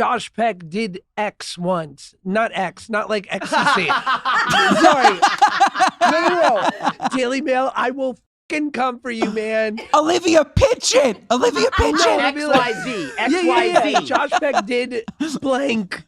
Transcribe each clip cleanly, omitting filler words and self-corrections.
Josh Peck did X once. Not X, not like ecstasy. Sorry. No. Daily Mail, I will fucking come for you, man. Olivia, pitch it. Olivia, pitch it. XYZ. Yeah. Josh Peck did blank.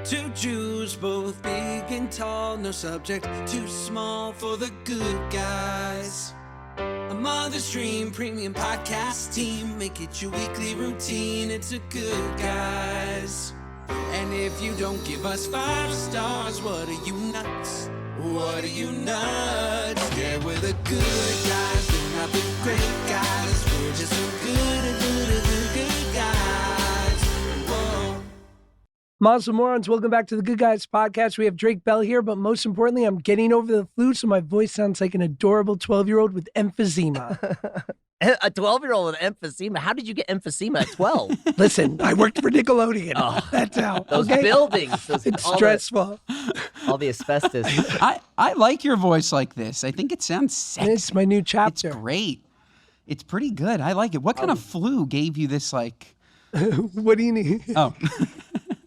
Two Jews, both big and tall, no subject too small for the good guys. A mother's dream, premium podcast team, make it your weekly routine, it's a Good Guys. And if you don't give us 5 stars, what are you nuts? What are you nuts? Yeah, we're the good guys, we're not the great guys, we're just so good guys. Whoa. Mazel Morons, welcome back to the Good Guys podcast. We have Drake Bell here, but most importantly, I'm getting over the flu, so my voice sounds like an adorable 12-year-old with emphysema. A 12-year-old with emphysema? How did you get emphysema at 12? Listen, I worked for Nickelodeon. Oh, that's how. Those buildings. It's stressful. All the asbestos. I like your voice like this. I think it sounds sexy. It's my new chapter. It's great. It's pretty good. I like it. What kind of flu gave you this, like... What do you need? Oh.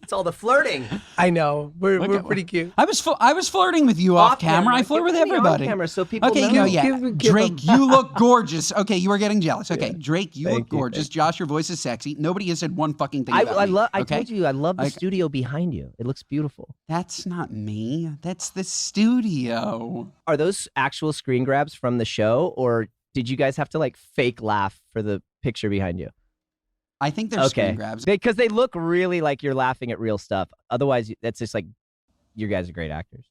It's all the flirting. I know. We're pretty cute. I was flirting with you off camera. I flirt with everybody. On camera so people okay, know. no, yeah. Drake, you look gorgeous. Okay, you were getting jealous. Okay, yeah. Drake, you look gorgeous. Josh, your voice is sexy. Nobody has said one fucking thing about me. I told you, I love the studio behind you. It looks beautiful. That's not me. That's the studio. Are those actual screen grabs from the show, or did you guys have to like fake laugh for the picture behind you? I think they're screen grabs. Because they look really like you're laughing at real stuff. Otherwise, that's just like, you guys are great actors.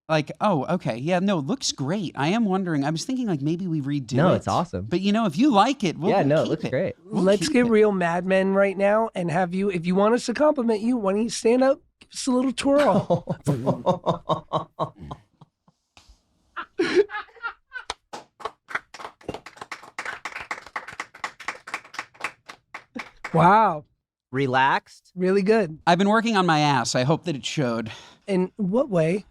Like, oh, okay. Yeah, no, it looks great. I am wondering, I was thinking like maybe we redo it. No, it's awesome. But you know, if you like it, we'll it keep looks great. Let's get real Mad Men right now and have you, if you want us to compliment you, why don't you stand up, give us a little twirl. Wow. Relaxed. Really good. I've been working on my ass. I hope that it showed. In what way?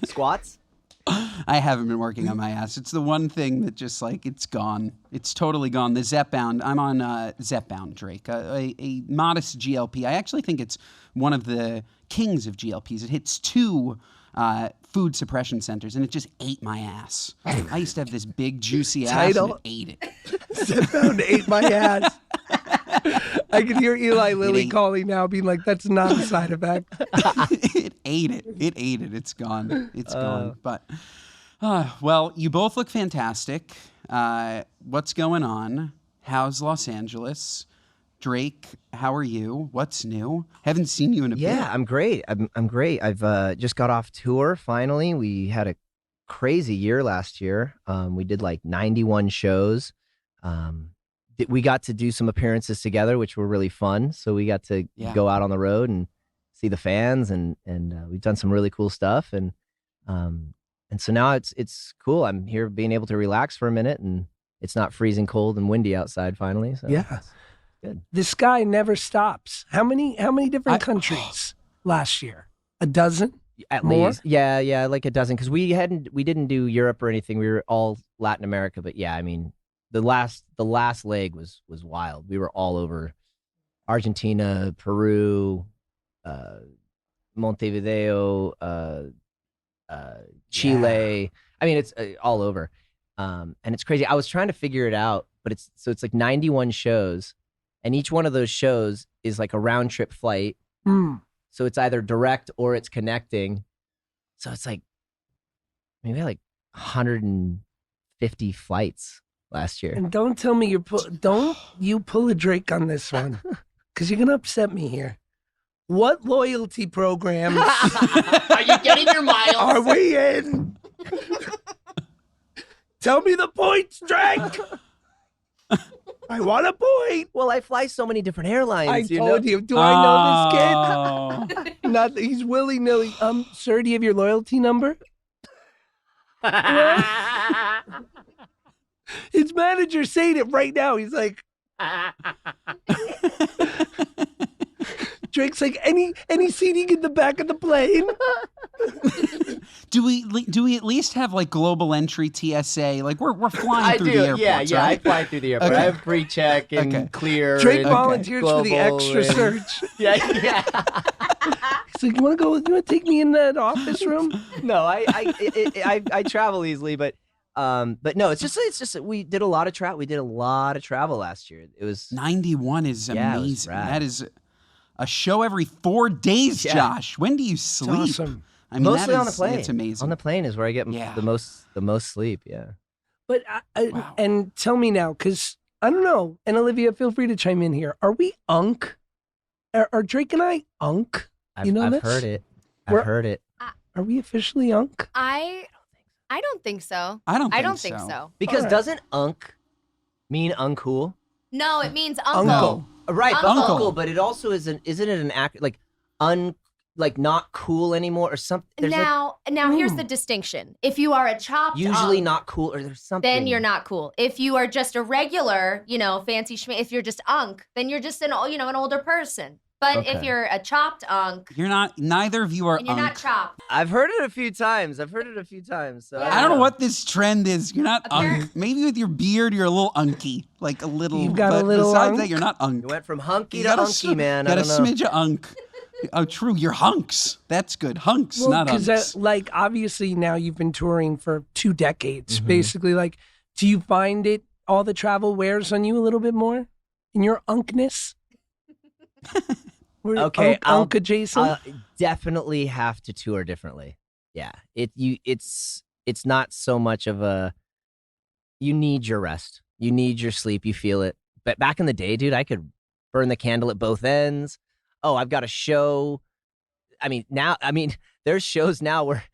Squats? I haven't been working on my ass. It's the one thing that just like, it's gone. It's totally gone. The Zepbound. I'm on Zepbound, Drake, a modest GLP. I actually think it's one of the kings of GLPs. It hits 2 food suppression centers, and it just ate my ass. I used to have this big, juicy ass, and it ate it. Zepbound ate my ass. I can hear Eli Lilly calling now, being like, that's not a side effect. It ate it. It ate it. It's gone. It's gone. But, well, you both look fantastic. What's going on? How's Los Angeles? Drake, how are you? What's new? Haven't seen you in a bit. Yeah, I'm great. I'm great. I've just got off tour, finally. We had a crazy year last year. We did like 91 shows. We got to do some appearances together, which were really fun. So we got to go out on the road and see the fans, and we've done some really cool stuff. And so now it's cool. I'm here being able to relax for a minute, and it's not freezing cold and windy outside finally. So yeah. Good. The sky never stops. How many different countries last year? A dozen? At More? least. Yeah, like a dozen. Because we didn't do Europe or anything. We were all Latin America. But yeah, I mean, the last leg was wild. We were all over Argentina, Peru, Montevideo, Chile. I mean, it's all over. And it's crazy. I was trying to figure it out, but it's like 91 shows. And each one of those shows is like a round trip flight. So it's either direct or it's connecting. So it's like maybe like 150 flights last year. And don't tell me don't you pull a Drake on this one, because you're gonna upset me here. What loyalty programs are you getting your miles? Are we in? Tell me the points, Drake. I want a point. Well, I fly so many different airlines. I told you. Do I know this kid? Not. He's willy-nilly. Sir, do you have your loyalty number? His manager's saying it right now. He's like, Drake's like, any seating in the back of the plane? Do we at least have like global entry TSA? Like we're flying I through do. the airports, Yeah. I right? fly through the airport. Okay. I have pre-check and Okay. clear. Drake and volunteers for the global extra and- search. Yeah. He's like, you want to take me in that office room? No, I travel easily, but no, it's just we did a lot of travel last year. It was 91 is Yeah, it was amazing. rad. That is a show every 4 days, Yeah. Josh. When do you It's sleep? awesome. I mean, mostly that on the is- plane. It's amazing. On the plane is where I get Yeah. the most sleep. Yeah. But Wow. and tell me now, because I don't know, and Olivia, feel free to chime in here. Are we unk? Are Drake and I unk? I've, You know I've this? heard it. We're- I've heard it. Are we officially unk? I don't think so. I don't think so. so. Because Alright. doesn't unk mean uncool? No, it means uncle. Uncle. Right, but Uncle. uncle, but it also isn't it an act like not cool anymore or something? Now here's the distinction. If you are a chopped Usually unk, not cool, or there's something. then you're not cool. If you are just a regular, fancy schme, if you're just unk, then you're just an older person. But if Okay. you're a chopped unk, You're not. Neither of you are. and you're not unk. chopped. I've heard it a few times. So Yeah. I don't know what this trend is. You're not Appar- unk. Maybe with your beard, you're a little unky, like a little. You've got a but little Besides unk? that, you're not unk. You went from hunky You to got a unky, man. Got I a don't know. smidge of unk. Oh, true. You're hunks. That's good. Hunks, Well, not unks. because like obviously now you've been touring for 2 decades, Mhm. basically. Like, do you find it all the travel wears on you a little bit more in your unkness? We're Okay, I'll- unk adjacent. Definitely have to tour differently. Yeah, it's not so much of a. You need your rest. You need your sleep. You feel it. But back in the day, dude, I could burn the candle at both ends. Oh, I've got a show. There's shows now where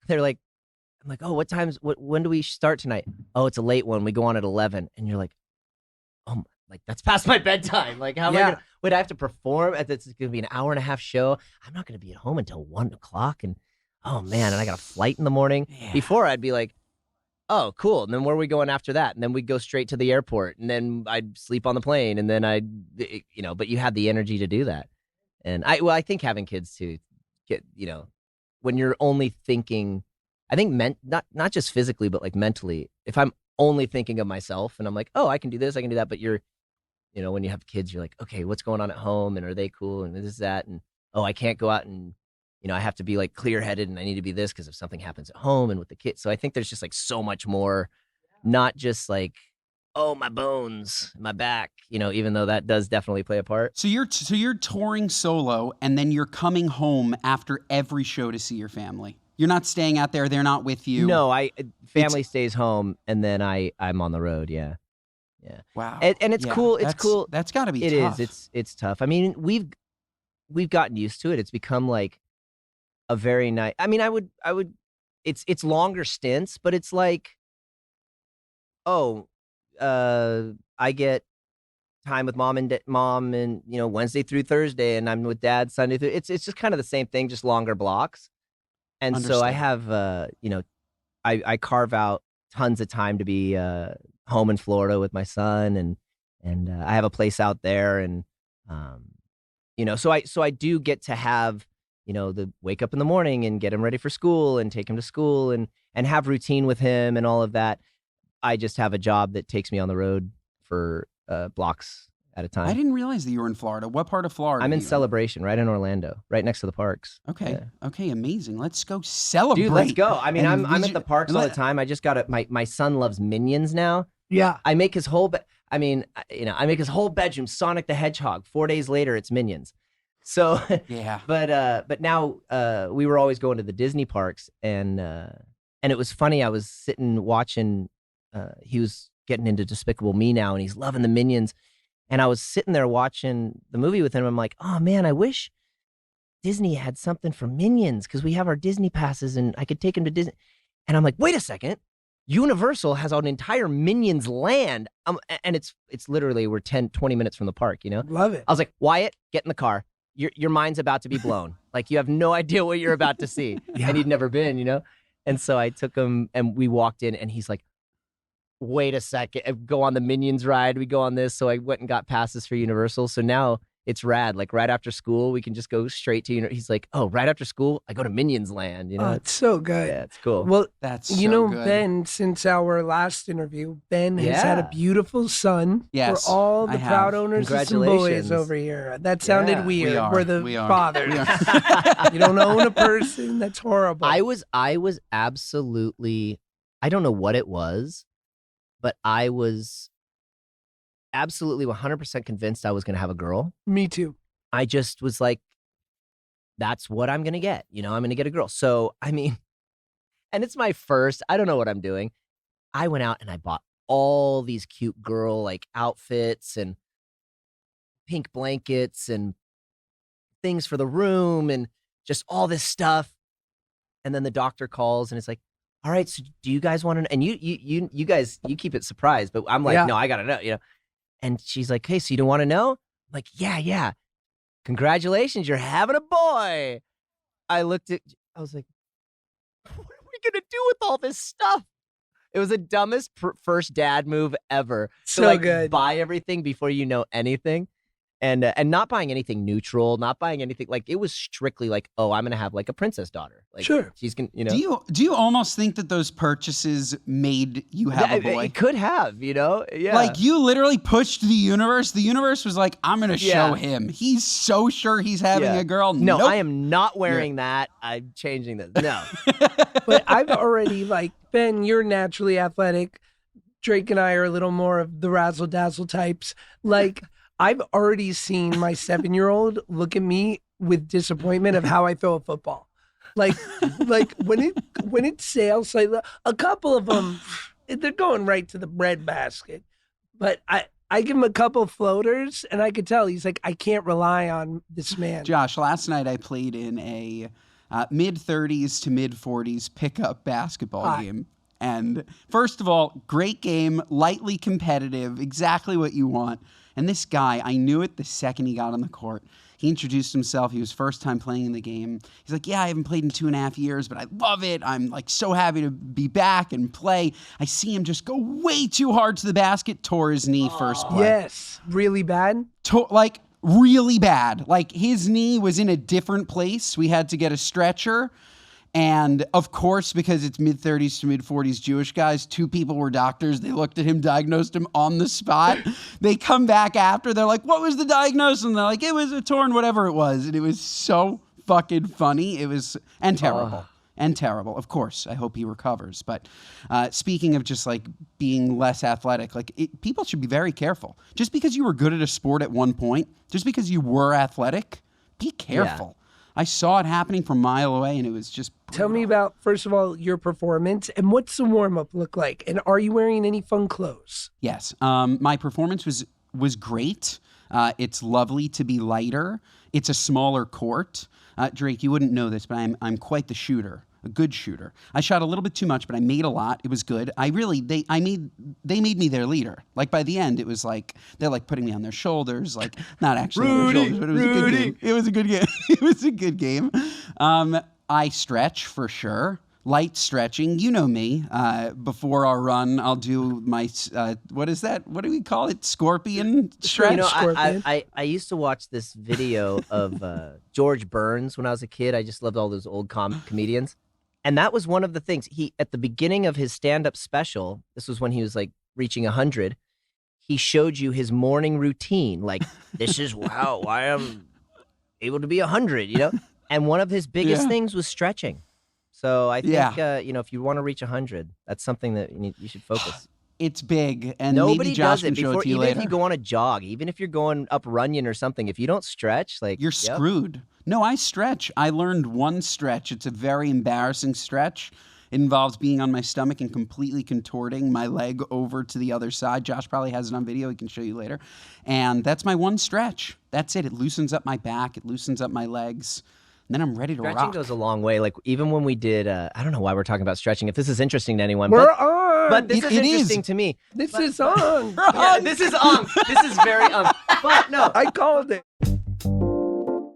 they're like, I'm like, oh, when do we start tonight? Oh, it's a late one. We go on at 11, and you're like, oh, like that's past my bedtime. Like, how am I gonna? Wait, I have to perform at this. It's gonna be an hour-and-a-half show. I'm not gonna be at home until 1 o'clock, and oh man, and I got a flight in the morning. Yeah. Before I'd be like, oh, cool. And then where are we going after that? And then we'd go straight to the airport, and then I'd sleep on the plane, and then but you had the energy to do that. And I think having kids too, when you're only thinking, I think not just physically, but like mentally, if I'm only thinking of myself and I'm like, oh, I can do this, I can do that. But when you have kids, you're like, okay, what's going on at home? And are they cool? And this, that. And, oh, I can't go out and, I have to be like clear headed and I need to be this because if something happens at home and with the kids. So I think there's just like so much more, not just like, oh, my bones, my back, even though that does definitely play a part. So you're touring solo, and then you're coming home after every show to see your family. You're not staying out there; they're not with you. No, family stays home, and then I'm on the road. Yeah. Wow. And it's Yeah, cool. It's that's- cool. That's got to be It tough. is. It's tough. I mean, we've gotten used to it. It's become like a very nice. I mean, I would. It's longer stints, but it's like, oh, I get time with mom and Wednesday through Thursday, and I'm with dad Sunday through. It's just kind of the same thing, just longer blocks. And so I Understood. have I carve out tons of time to be home in Florida with my son, and I have a place out there, and so I do get to have the wake up in the morning and get him ready for school and take him to school and have routine with him and all of that. I just have a job that takes me on the road for blocks at a time. I didn't realize that you were in Florida. What part of Florida? I'm are in you Celebration, right in Orlando, right next to the parks. Okay. Yeah. Okay. Amazing. Let's go celebrate. Dude, let's go. I mean, And I'm at the parks all the time. I just got my son loves Minions now. Yeah. I make his whole I make his whole bedroom Sonic the Hedgehog. 4 days later, it's Minions. So, Yeah. but now we were always going to the Disney parks, and it was funny. I was sitting watching. He was getting into Despicable Me now, and he's loving the Minions. And I was sitting there watching the movie with him. I'm like, oh man, I wish Disney had something for Minions because we have our Disney passes, and I could take him to Disney. And I'm like, wait a second. Universal has an entire Minions land. And it's literally, we're 10-20 minutes from the park, Love it. I was like, Wyatt, get in the car. Your mind's about to be blown. Like, you have no idea what you're about to see. Yeah. And he'd never been, And so I took him, and we walked in, and he's like, wait a second, go on the Minions ride. We go on this. So I went and got passes for Universal. So now it's rad. Like right after school, we can just go straight to, he's like, oh, right after school, I go to Minions Land, Oh, it's so good. Yeah, it's cool. Well, That's you so know, good. Ben, since our last interview, Ben has had a Yeah. beautiful son. Yes, We're all I the have. proud owners of some boys Congratulations. over here. That sounded Yeah. weird. We are. We're the We are. fathers. We are. You don't own a person. That's horrible. I was absolutely, I don't know what it was, but I was absolutely 100% convinced I was going to have a girl. Me too. I just was like, that's what I'm going to get. I'm going to get a girl. So, I mean, and it's my first, I don't know what I'm doing. I went out and I bought all these cute girl like outfits and pink blankets and things for the room and just all this stuff. And then the doctor calls and it's like, all right, so do you guys want to know? And you guys, you keep it surprised, but I'm like, Yeah. no, I got to know, And she's like, hey, so you don't want to know? I'm like, yeah. Congratulations, you're having a boy. I was like, what are we going to do with all this stuff? It was the dumbest first dad move ever. So to like good. buy everything before you know anything. And not buying anything neutral, not buying anything like it was strictly like, oh, I'm gonna have like a princess daughter. Like Sure. she's gonna, Do you almost think that those purchases made you have a boy? It could have, Yeah. Like you literally pushed the universe. The universe was like, I'm gonna show him. He's so sure he's having a girl. No, Nope. I am not wearing that. I'm changing this. No. But I've already, like, Ben, you're naturally athletic. Drake and I are a little more of the razzle dazzle types. Like, I've already seen my 7-year-old look at me with disappointment of how I throw a football. Like when it sails, like a couple of them, they're going right to the bread basket. But I give him a couple floaters, and I could tell he's like, I can't rely on this man. Josh, last night I played in a mid-30s to mid-40s pickup basketball game. And first of all, great game, lightly competitive, exactly what you want. And this guy, I knew it the second he got on the court. He introduced himself. He was first time playing in the game. He's like, yeah, I haven't played in 2.5 years, but I love it. I'm like so happy to be back and play. I see him just go way too hard to the basket, tore his knee first play. Yes, really bad. Like really bad. Like his knee was in a different place. We had to get a stretcher. And of course, because it's mid-30s to mid-40s Jewish guys, 2 people were doctors. They looked at him, diagnosed him on the spot. They come back after. They're like, what was the diagnosis? And they're like, it was a torn whatever it was. And it was so fucking funny. It was, and terrible. And terrible. Of course, I hope he recovers. But speaking of just like being less athletic, like people should be very careful. Just because you were good at a sport at one point, just because you were athletic, be careful. I saw it happening from a mile away, and it was just brutal. Tell me about, first of all, your performance, and what's the warm-up look like? And are you wearing any fun clothes? Yes. My performance was great. It's lovely to be lighter. It's a smaller court. Drake, you wouldn't know this, but I'm quite the shooter. A good shooter. I shot a little bit too much, but I made a lot. It was good. They made me their leader. Like by the end, it was like they're like putting me on their shoulders, like not actually on their shoulders, but it was a good game. It was a good game. It was a good game. I stretch for sure. Light stretching. You know me. Before our run, I'll do my what is that? What do we call it? Scorpion stretch. I used to watch this video of George Burns when I was a kid. I just loved all those old comedians. And that was one of the things at the beginning of his stand-up special, this was when he was like reaching 100, he showed you his morning routine. Like, this is how I am able to be 100, And one of his biggest things was stretching. So I think, if you want to reach 100, that's something that you should focus. It's big, and nobody maybe Josh does it can show before. it to you even later. if you go on a jog, even if you're going up Runyon or something, if you don't stretch, like you're screwed. No, I stretch. I learned one stretch. It's a very embarrassing stretch. It involves being on my stomach and completely contorting my leg over to the other side. Josh probably has it on video. He can show you later. And that's my one stretch. That's it. It loosens up my back. It loosens up my legs. And then I'm ready to rock. Stretching goes a long way. Like even when we did, I don't know why we're talking about stretching. If this is interesting to anyone, We're on. but this is interesting to me. This is on. This is This is very But no, I called it.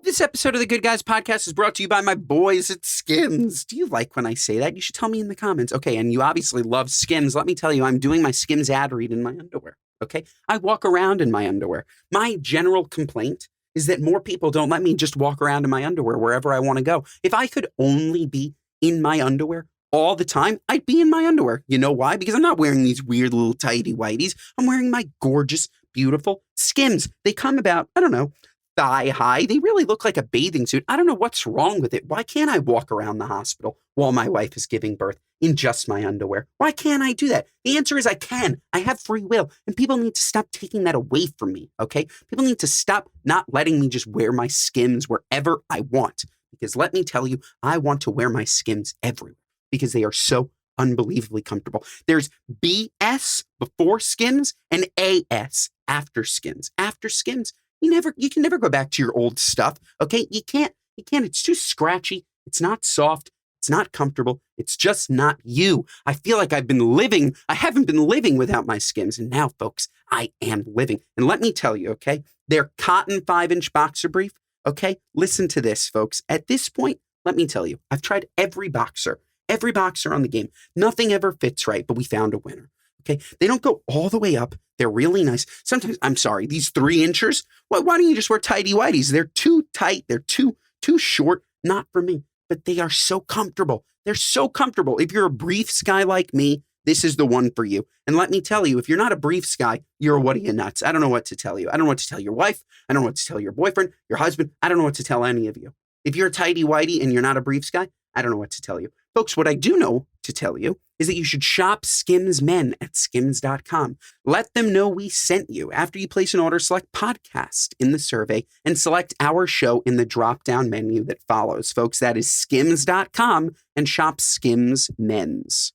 This episode of the Good Guys Podcast is brought to you by my boys at Skims. Do you like when I say that? You should tell me in the comments. Okay, and you obviously love Skims. Let me tell you, I'm doing my Skims ad read in my underwear. Okay? I walk around in my underwear. My general complaint is that more people don't let me just walk around in my underwear wherever I want to go. If I could only be in my underwear all the time, I'd be in my underwear. You know why? Because I'm not wearing these weird little tighty whities. I'm wearing my gorgeous, beautiful Skims. They come about, I don't know, thigh high. They really look like a bathing suit. I don't know what's wrong with it. Why can't I walk around the hospital while my wife is giving birth in just my underwear? Why can't I do that? The answer is I can. I have free will. And people need to stop taking that away from me, okay? People need to stop not letting me just wear my Skims wherever I want. Because let me tell you, I want to wear my Skims everywhere because they are so unbelievably comfortable. There's BS before Skims and AS after Skims. After Skims, you can never go back to your old stuff. Okay. You can't, it's too scratchy. It's not soft. It's not comfortable. It's just not you. I feel like I haven't been living without my Skims. And now, folks, I am living. And let me tell you, okay, they're cotton 5-inch boxer brief. Okay. Listen to this, folks. At this point, let me tell you, I've tried every boxer on the game. Nothing ever fits right, but we found a winner. Okay. They don't go all the way up. They're really nice. Sometimes, I'm sorry, these 3-inchers, why don't you just wear tighty whities? They're too tight. They're too short. Not for me, but they are so comfortable. They're so comfortable. If you're a briefs guy like me, this is the one for you. And let me tell you, if you're not a briefs guy, you're a what are you nuts? I don't know what to tell you. I don't know what to tell your wife. I don't know what to tell your boyfriend, your husband. I don't know what to tell any of you. If you're a tighty whitey and you're not a briefs guy, I don't know what to tell you. Folks, what I do know to tell you is that you should shop Skims Men at skims.com. Let them know we sent you. After you place an order, select podcast in the survey and select our show in the drop-down menu that follows. Folks, that is skims.com and shop Skims Men's.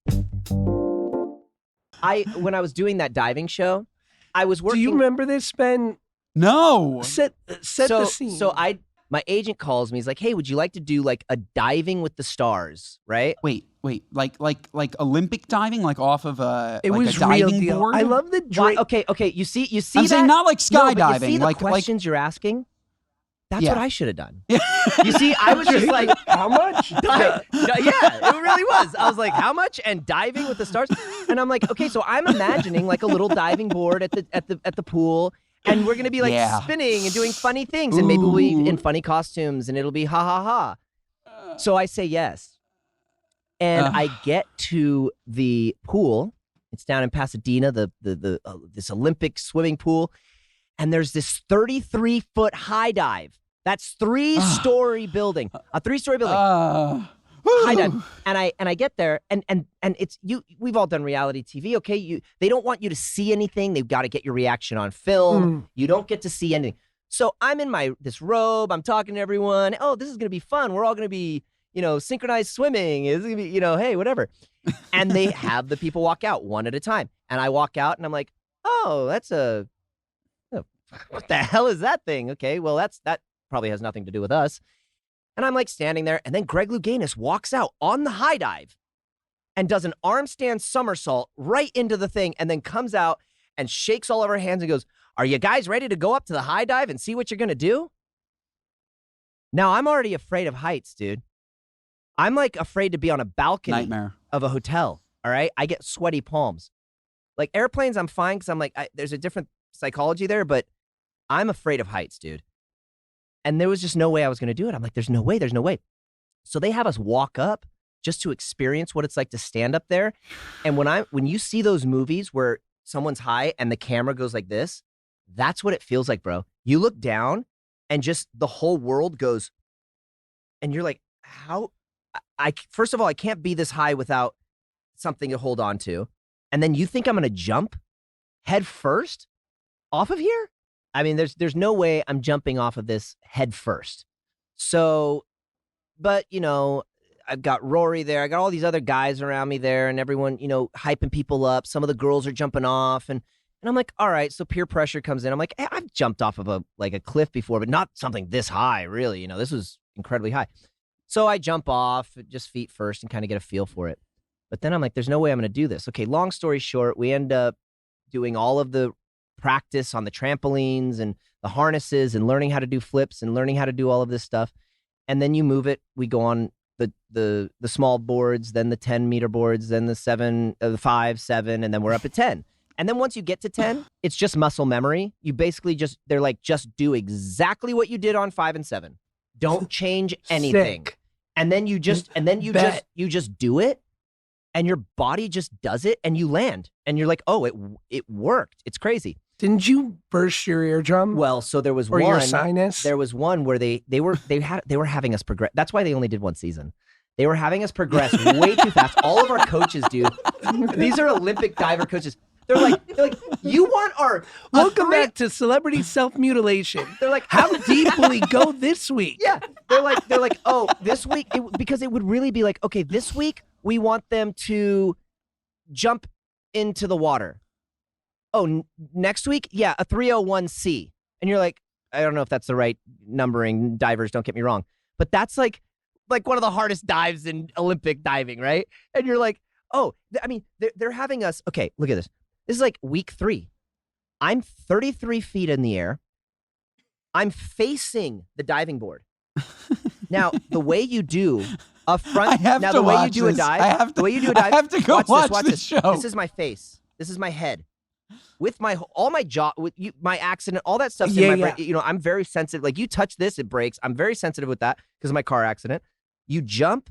When I was doing that diving show, I was working. Do you remember this, Ben? No. Set the scene. So my agent calls me. He's like, "Hey, would you like to do like a diving with the stars?" Right? Wait, like Olympic diving, like off of a It like was a diving real deal. board? I love the Why, Drake. okay. You see I'm that? saying not like skydiving. No, but you see the like questions you're asking? That's Yeah. what I should have done. You see, I was just like, How much? yeah, it really was. I was like, how much? And diving with the stars? And I'm like, okay, so I'm imagining like a little diving board at the pool, and we're gonna be like spinning and doing funny things, and maybe we'll be in funny costumes, and it'll be ha ha ha. So I say yes, and I get to the pool. It's down in Pasadena, this Olympic swimming pool, and there's this 33-foot high dive. That's a 3-story building. High dive. And I get there, and it's you. We've all done reality TV, okay? They don't want you to see anything. They've got to get your reaction on film. You don't get to see anything. So I'm in this robe. I'm talking to everyone. Oh, this is gonna be fun. We're all gonna be, synchronized swimming. It's gonna be, hey, whatever. And they have the people walk out one at a time. And I walk out, and I'm like, oh, that's what the hell is that thing? Okay, well, that probably has nothing to do with us. And I'm like standing there, and then Greg Louganis walks out on the high dive and does an arm stand somersault right into the thing, and then comes out and shakes all of our hands and goes, "Are you guys ready to go up to the high dive and see what you're going to do?" Now, I'm already afraid of heights, dude. I'm like afraid to be on a balcony Nightmare. of a hotel, all right? I get sweaty palms. Like airplanes, I'm fine because I'm like, there's a different psychology there, but I'm afraid of heights, dude. And there was just no way I was going to do it. I'm like, there's no way. So they have us walk up just to experience what it's like to stand up there. And when you see those movies where someone's high and the camera goes like this, that's what it feels like, bro. You look down and just the whole world goes, and you're like, how? First of all, I can't be this high without something to hold on to. And then you think I'm going to jump head first off of here? I mean, there's no way I'm jumping off of this head first. So, but, I've got Rory there. I got all these other guys around me there, and everyone, hyping people up. Some of the girls are jumping off, and I'm like, all right, so peer pressure comes in. I'm like, hey, I've jumped off of a cliff before, but not something this high, really. This was incredibly high. So I jump off, just feet first, and kind of get a feel for it. But then I'm like, there's no way I'm going to do this. Okay, long story short, we end up doing all of the practice on the trampolines and the harnesses and learning how to do flips and learning how to do all of this stuff. And then you move it. We go on the small boards, then the 10-meter boards, then the 5, 7, and then we're up at 10. And then once you get to 10, it's just muscle memory. You basically they're like, just do exactly what you did on 5 and 7. Don't change anything. Sick. And then you just do it, and your body just does it, and you land, and you're like, oh, it worked. It's crazy. Didn't you burst your eardrum? Well, so there was or one. your sinus? There was one where they were having us progress. That's why they only did one season. They were having us progress way too fast. All of our coaches, dude. These are Olympic diver coaches. They're like, you want our welcome back to celebrity self-mutilation. They're like, how deep will we go this week? Yeah. They're like, oh, this week, because it would really be like, okay, this week we want them to jump into the water. Oh, next week, yeah, a 301C. And you're like, I don't know if that's the right numbering, divers, don't get me wrong. But that's like one of the hardest dives in Olympic diving, right? And you're like, oh, I mean, they're having us, okay, look at this. This is like week 3. I'm 33 feet in the air. I'm facing the diving board. Now, the way you do a front, I have now to the way you watch do a this. dive, the way you do a dive, I have to go watch this, this show. This is my face. This is my head. With all my jaw, with my accident, all that stuff's in my brain. You know, I'm very sensitive. Like, you touch this, it breaks. I'm very sensitive with that because of my car accident. You jump,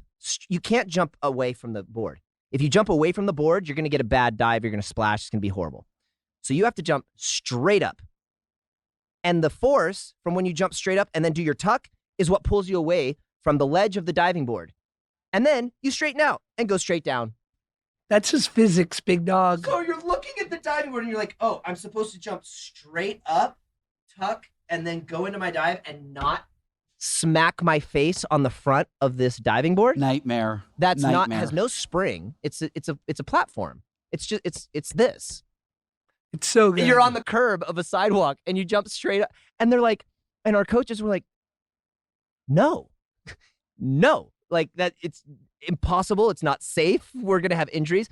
you can't jump away from the board. If you jump away from the board, you're going to get a bad dive. You're going to splash. It's going to be horrible. So you have to jump straight up. And the force from when you jump straight up and then do your tuck is what pulls you away from the ledge of the diving board. And then you straighten out and go straight down. That's just physics, big dog. So you're looking at the diving board and you're like, oh, I'm supposed to jump straight up, tuck, and then go into my dive and not smack my face on the front of this diving board. Nightmare. That's Nightmare. has no spring. It's a platform. It's just it's this. It's so good. You're on the curb of a sidewalk and you jump straight up. And they're like, and our coaches were like, no, like that. It's impossible. It's not safe. We're going to have injuries.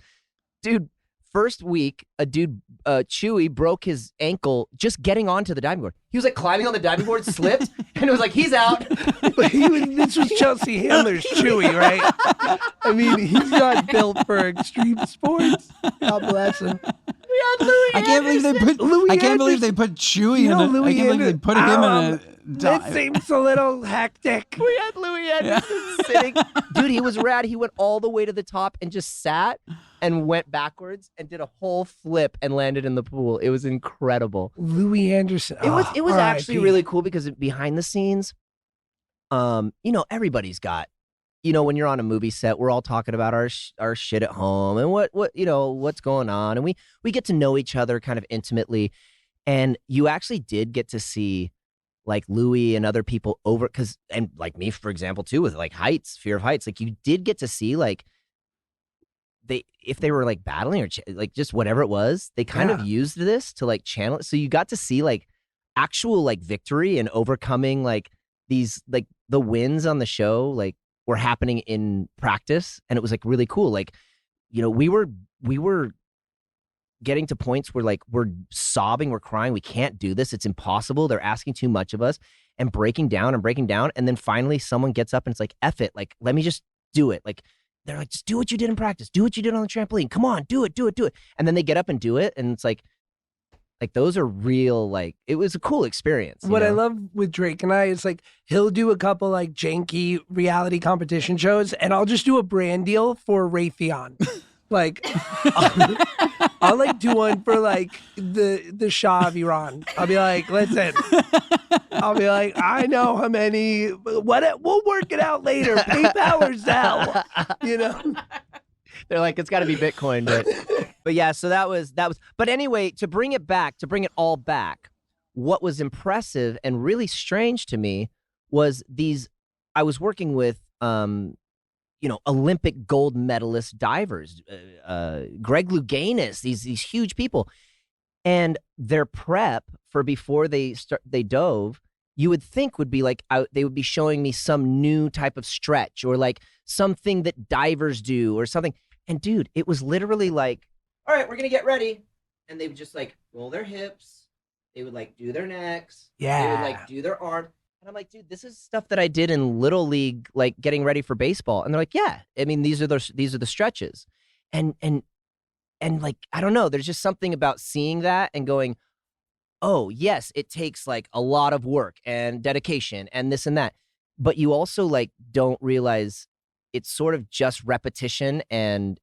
Dude, first week, a dude, Chewy, broke his ankle just getting onto the diving board. He was like climbing on the diving board, slipped, and it was like, he's out. This was Chelsea Handler's Chewy, right? I mean, he's not built for extreme sports. God bless him. I can't believe they put Chewy in a. I can't believe they put him in a. That seems a little hectic. We had Louis Anderson sitting. Dude, he was rad. He went all the way to the top and just sat and went backwards and did a whole flip and landed in the pool. It was incredible. Louis Anderson. It was actually really cool because behind the scenes, you know, everybody's got, you know, when you're on a movie set, we're all talking about our shit at home and what you know, what's going on, and we get to know each other kind of intimately, and you actually did get to see like Louis and other people over, and like me, for example, too, with like heights, fear of heights, like you did get to see like if they were like battling or like just whatever it was, they kind of used this to like channel it. So you got to see like actual like victory and overcoming like these, like the wins on the show, like were happening in practice. And it was like really cool. Like, you know, we were getting to points where like we're sobbing, we're crying, we can't do this, it's impossible, they're asking too much of us, and breaking down. And then finally someone gets up and it's like, F it, like let me just do it. Like they're like, just do what you did in practice, do what you did on the trampoline, come on, do it. And then they get up and do it, and it's like those are real, like it was a cool experience. What I love with Drake and I is like he'll do a couple like janky reality competition shows, and I'll just do a brand deal for Raytheon. Like I'll like do one for like the Shah of Iran. I'll be like, listen, I know how many, we'll work it out later. PayPal now, you know. They're like, it's got to be Bitcoin, but yeah. So that was. But anyway, to bring it all back, what was impressive and really strange to me was I was working with, you know, Olympic gold medalist divers, Greg Louganis, these huge people, and their prep for before they dove, you would think would be like they would be showing me some new type of stretch or like something that divers do or something. And dude, it was literally like, all right, we're gonna get ready, and they would just like roll their hips, they would like do their necks, they would like do their arm. And I'm like, dude, this is stuff that I did in Little League, like getting ready for baseball. And they're like, yeah, I mean, these are the stretches. And and like, I don't know, there's just something about seeing that and going, oh, yes, it takes like a lot of work and dedication and this and that. But you also like don't realize it's sort of just repetition and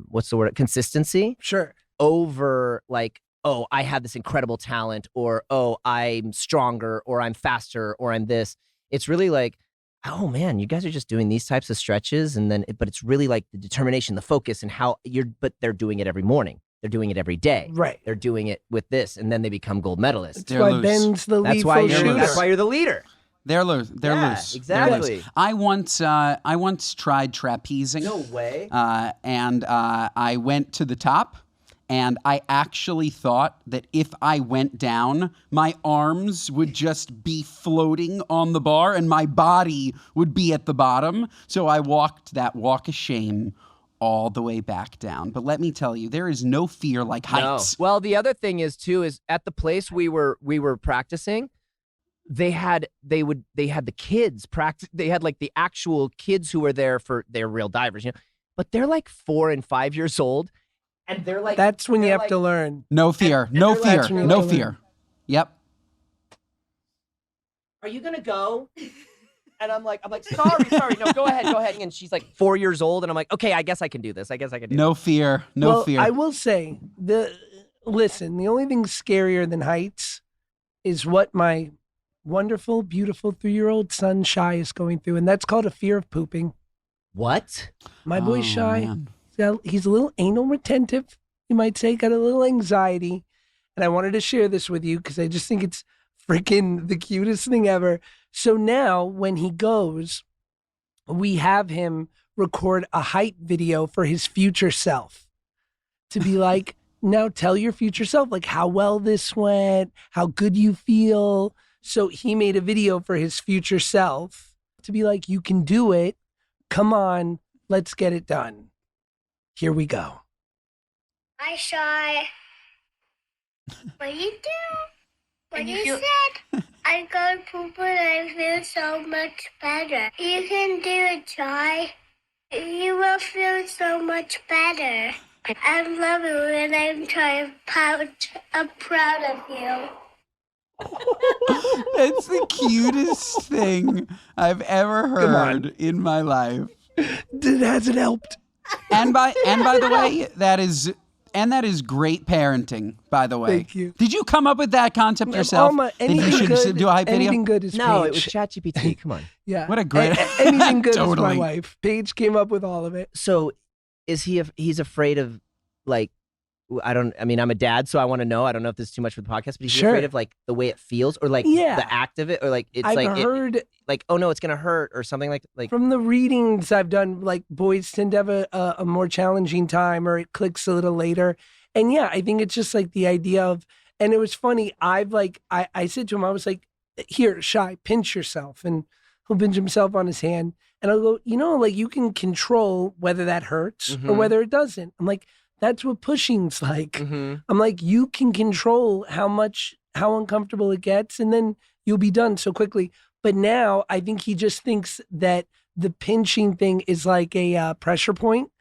what's the word? Consistency Sure. over like, oh, I have this incredible talent, or oh, I'm stronger, or I'm faster, or I'm this. It's really like, oh man, you guys are just doing these types of stretches, and then, but it's really like the determination, the focus, and how but they're doing it every morning. They're doing it every day. Right. They're doing it with this, and then they become gold medalists. That's They're why loose. Ben's the That's lethal why shooter. that's why you're the leader. They're loose. They're Yeah, loose. exactly. They're loose. I once tried trapezing. No way. And I went to the top, and I actually thought that if I went down, my arms would just be floating on the bar, and my body would be at the bottom. So I walked that walk of shame all the way back down. But let me tell you, there is no fear like heights. No. Well, the other thing is too is at the place we were practicing, they had the kids practice. They had like the actual kids who were there for they're real divers, you know. But they're like 4 and 5 years old, and they're like That's when you they're have to learn. No fear. and No they're fear. like- No fear. Yep. Are you gonna go? And I'm like, sorry, no, go ahead. And she's like 4 years old, and I'm like, okay, I guess I can do this. No fear. No Well, fear. I will say the only thing scarier than heights is what my wonderful, beautiful 3-year-old son Shy is going through, and that's called a fear of pooping. What? My boy Oh, Shy, man. he's a little anal retentive, you might say, got a little anxiety, and I wanted to share this with you because I just think it's freaking the cutest thing ever. So now when he goes, we have him record a height video for his future self to be like, now tell your future self like how well this went, how good you feel. So he made a video for his future self to be like, you can do it. Come on, let's get it done. Here we go. Hi, Shy. What you do? What And you you said? I go poop and I feel so much better. You can do it, Shy. You will feel so much better. I love you and I'm trying I'm proud of you. That's the cutest thing I've ever heard in my life. It hasn't helped. And by the way, that is great parenting, by the way. Thank you. Did you come up with that concept yourself? That you Anything should good, do a hype video? anything good is No, Paige. it was ChatGPT. Come on. Yeah. What a great- anything good is Totally. my wife. Paige came up with all of it. So, is he's afraid of like? I mean, I'm a dad, so I want to know. I don't know if this is too much for the podcast, but he's Sure. afraid of like the way it feels, or like Yeah. the act of it, or like it's I've like heard like oh no, it's gonna hurt, or something like from the readings I've done, like boys tend to have a more challenging time, or it clicks a little later. And yeah, I think it's just like the idea of, and it was funny. I said to him, I was like, here, Shy, pinch yourself. And he'll pinch himself on his hand. And I'll go, like you can control whether that hurts or Mhm. whether it doesn't. I'm like, that's what pushing's like. Mm-hmm. I'm like, you can control how uncomfortable it gets, and then you'll be done so quickly. But now I think he just thinks that the pinching thing is like a pressure point.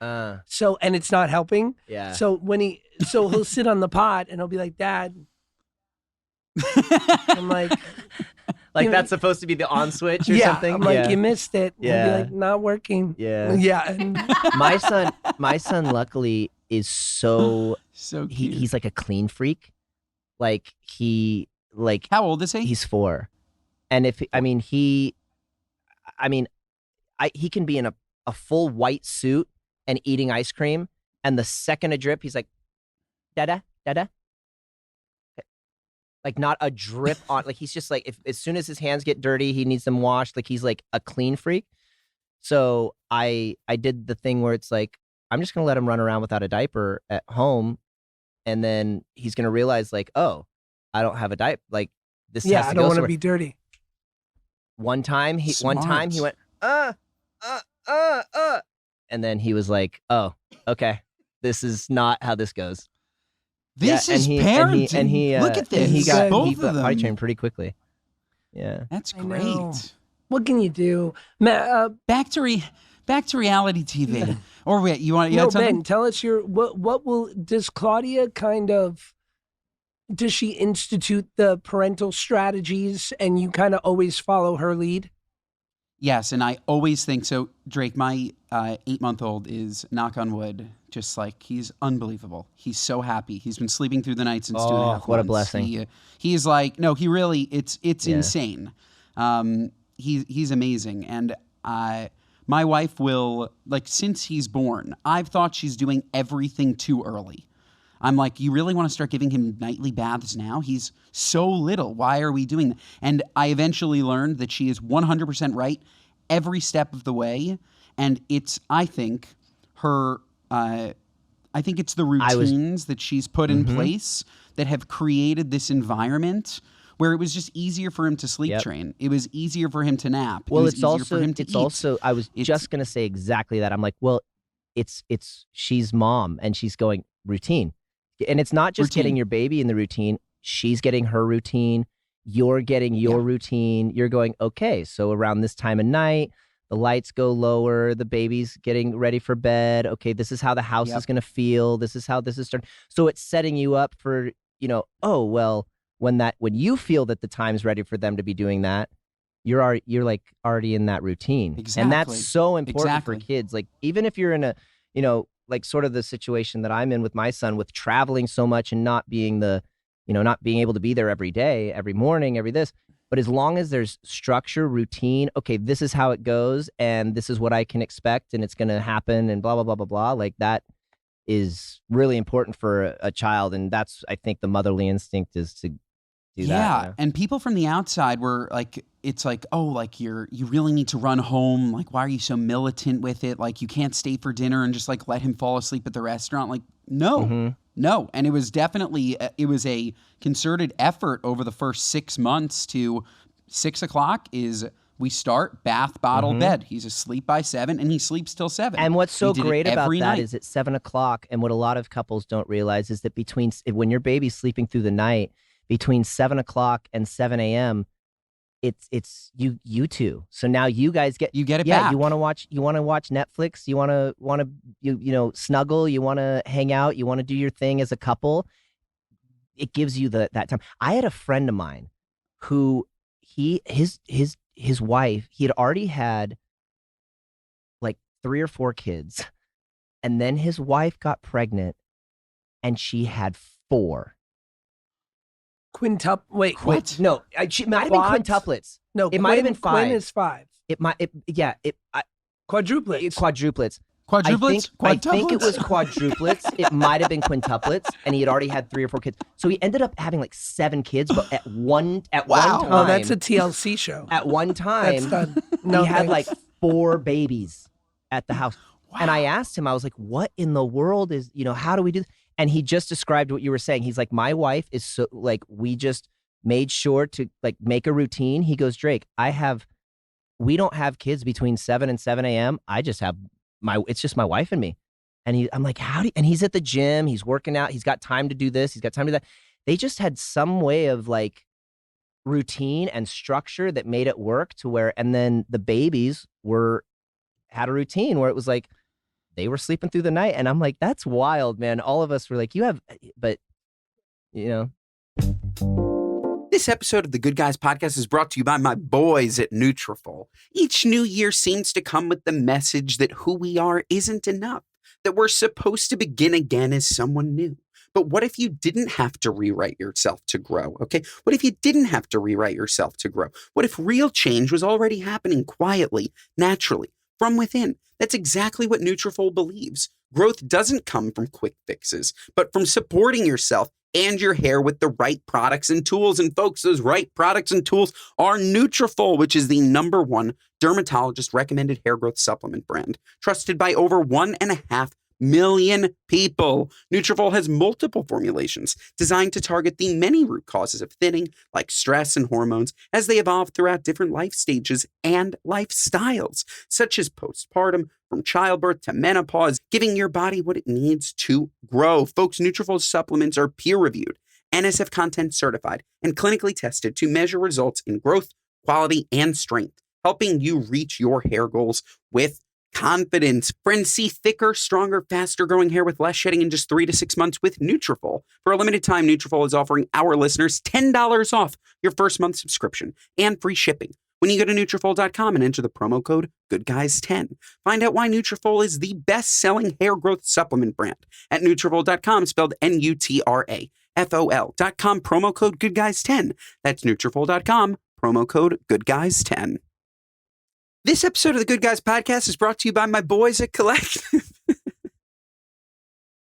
So, and it's not helping. Yeah. So he'll sit on the pot and he'll be like, Dad. I'm like, like you know, that's supposed to be the on switch or yeah. something. I'm like, yeah. you missed it. And Yeah. He'll be like, not working. Yeah. Yeah. And my son luckily is so So cute. he's like a clean freak. Like How old is he? he's 4. And if he can be in a full white suit and eating ice cream, and the second a drip, he's like, Dada. Like not a drip on, like he's just like, as soon as his hands get dirty, he needs them washed. Like he's like a clean freak. So I did the thing where it's like, I'm just gonna let him run around without a diaper at home, and then he's gonna realize like, oh, I don't have a diaper. Like this yeah, has to I go don't want to somewhere. be dirty. One time he Smart. went, and then he was like, oh, okay, this is not how this goes. This Yeah, is parenting. And he Look at this. And he got Both he of got them. potty trained pretty quickly. Yeah. That's I know. great. What can you do? Matt, Back to back to reality TV. Or wait, you No, had something? Ben, tell us does Claudia does she institute the parental strategies and you kind of always follow her lead? Yes, and I always think so. Drake, my 8-month-old is, knock on wood, just like, he's unbelievable. He's so happy. He's been sleeping through the night since 2.5 months. What a blessing. He's like, no, he really, it's Yeah. insane. He's amazing. And my wife will, like, since he's born, I've thought she's doing everything too early. I'm like, you really want to start giving him nightly baths now? He's so little. Why are we doing that? And I eventually learned that she is 100% right every step of the way. And it's, I think, it's the routines that she's put in place that have created this environment where it was just easier for him to sleep train. It was easier for him to nap. Well, it was it's easier also for him to eat. I was just going to say exactly that. I'm like, well, she's mom and she's going routine. And it's not just getting your baby in the routine. She's getting her routine. You're getting your routine. You're going, okay, so around this time of night, the lights go lower, the baby's getting ready for bed. Okay, this is how the house is going to feel. This is how this is starting. So it's setting you up for, oh, well, when you feel that the time's ready for them to be doing that, you're like already in that routine. Exactly. And that's so important for kids. Like, even if you're in a, like sort of the situation that I'm in with my son, with traveling so much and not being not being able to be there every day, every morning, every this. But as long as there's structure, routine, okay, this is how it goes and this is what I can expect and it's going to happen and blah, blah, blah, blah, blah. Like, that is really important for a child. And that's, I think, the motherly instinct is to do that. Yeah. And people from the outside were like, it's like, oh, like you really need to run home. Like, why are you so militant with it? Like, you can't stay for dinner and just like let him fall asleep at the restaurant. Like, no. And it was definitely, it was a concerted effort over the first 6 months to 6 o'clock is we start bath, bottle, bed. He's asleep by 7 and he sleeps till 7. And what's so great about that night. is at 7 o'clock, and what a lot of couples don't realize is that when your baby's sleeping through the night, between 7 o'clock and 7 a.m., it's you two. So now you guys get it back. You want to watch Netflix. You want to snuggle. You want to hang out. You want to do your thing as a couple. It gives you that time. I had a friend of mine who his wife, he had already had like 3 or 4 kids, and then his wife got pregnant, and she had 4. Wait, what? No, she might have been quintuplets. No, it might have been 5. Quinn is 5. Quadruplets. It's quadruplets. Quadruplets? I think it was quadruplets. It might have been quintuplets, and he had already had 3 or 4 kids. So he ended up having like 7 kids, but at one time. Oh, that's a TLC show. At one time, that's done. No, he had like 4 babies at the house. Wow. And I asked him, I was like, what in the world is, how do we do this? And he just described what you were saying. He's like, my wife is so, like, we just made sure to like make a routine. He goes, Drake, we don't have kids between 7 and 7 a.m. I just have it's just my wife and me. And I'm like, and he's at the gym, he's working out, he's got time to do this, he's got time to do that. They just had some way of like routine and structure that made it work to where, and then the babies had a routine where it was like, they were sleeping through the night. And I'm like, that's wild, man. All of us were like, This episode of the Good Guys Podcast is brought to you by my boys at Nutrafol. Each new year seems to come with the message that who we are isn't enough, that we're supposed to begin again as someone new. But what if you didn't have to rewrite yourself to grow, okay? What if you didn't have to rewrite yourself to grow? What if real change was already happening quietly, naturally, from within? That's exactly what Nutrafol believes. Growth doesn't come from quick fixes, but from supporting yourself and your hair with the right products and tools. And folks, those right products and tools are Nutrafol, which is the #1 dermatologist recommended hair growth supplement brand, trusted by over 1.5 million people. Nutrafol has multiple formulations designed to target the many root causes of thinning, like stress and hormones, as they evolve throughout different life stages and lifestyles, such as postpartum, from childbirth to menopause, giving your body what it needs to grow. Folks, Nutrafol supplements are peer-reviewed, NSF content certified, and clinically tested to measure results in growth, quality, and strength, helping you reach your hair goals with confidence. Friends, see thicker, stronger, faster growing hair with less shedding in just 3 to 6 months with Nutrafol. For a limited time, Nutrafol is offering our listeners $10 off your first month subscription and free shipping when you go to Nutrafol.com and enter the promo code GoodGuys10. Find out why Nutrafol is the best-selling hair growth supplement brand at Nutrafol.com, spelled Nutrafol.com, promo code GoodGuys10. That's Nutrafol.com, promo code GoodGuys10. This episode of the Good Guys Podcast is brought to you by my boys at Collective.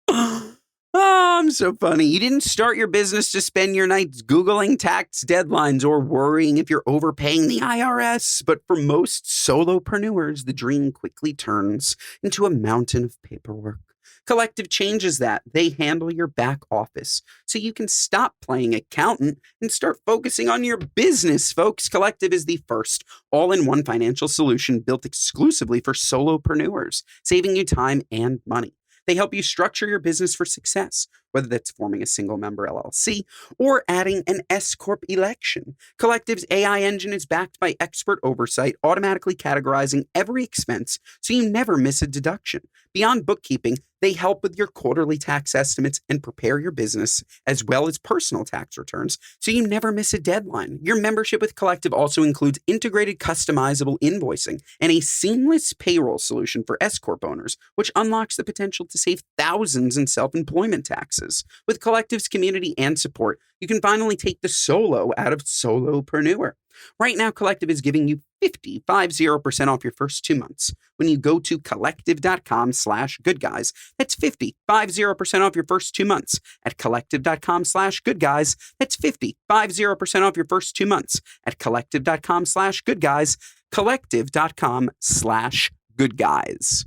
Oh, I'm so funny. You didn't start your business to spend your nights Googling tax deadlines or worrying if you're overpaying the IRS. But for most solopreneurs, the dream quickly turns into a mountain of paperwork. Collective changes that. They handle your back office so you can stop playing accountant and start focusing on your business, folks. Collective is the first all-in-one financial solution built exclusively for solopreneurs, saving you time and money. They help you structure your business for success, whether that's forming a single-member LLC or adding an S-Corp election. Collective's AI engine is backed by expert oversight, automatically categorizing every expense so you never miss a deduction. Beyond bookkeeping, they help with your quarterly tax estimates and prepare your business as well as personal tax returns so you never miss a deadline. Your membership with Collective also includes integrated customizable invoicing and a seamless payroll solution for S-Corp owners, which unlocks the potential to save thousands in self-employment taxes. With Collective's community and support, you can finally take the solo out of solopreneur. Right now, Collective is giving you 50% off your first 2 months when you go to collective.com/goodguys. That's 50% off your first 2 months at collective.com/goodguys. That's 50% off your first 2 months at collective.com/goodguys. Collective.com/goodguys.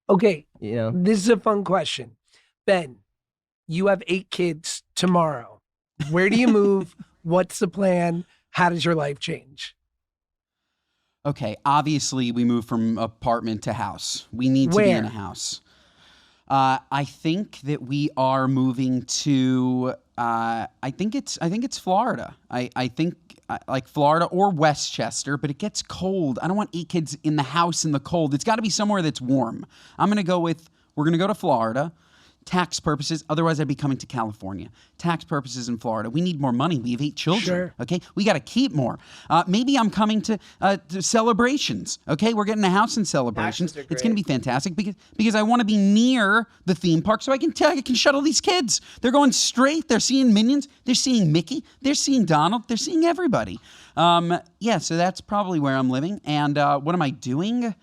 Okay, You know, this is a fun question. Ben, you have 8 kids tomorrow. Where do you move? What's the plan? How does your life change? Okay, obviously we move from apartment to house. We need to be in a house. I think that we are moving to. I think it's Florida. I think like Florida or Westchester, but it gets cold. I don't want 8 kids in the house in the cold. It's got to be somewhere that's warm. We're gonna go to Florida. Tax purposes, otherwise I'd be coming to California. Tax purposes in Florida. We need more money. We have 8 children. Sure. Okay, we got to keep more. Maybe I'm coming to celebrations. Okay, we're getting a house in celebrations. Taxes are It's going to great. be fantastic because I want to be near the theme park so I can shuttle these kids. They're going straight. They're seeing Minions. They're seeing Mickey. They're seeing Donald. They're seeing everybody. Yeah, so that's probably where I'm living. And what am I doing?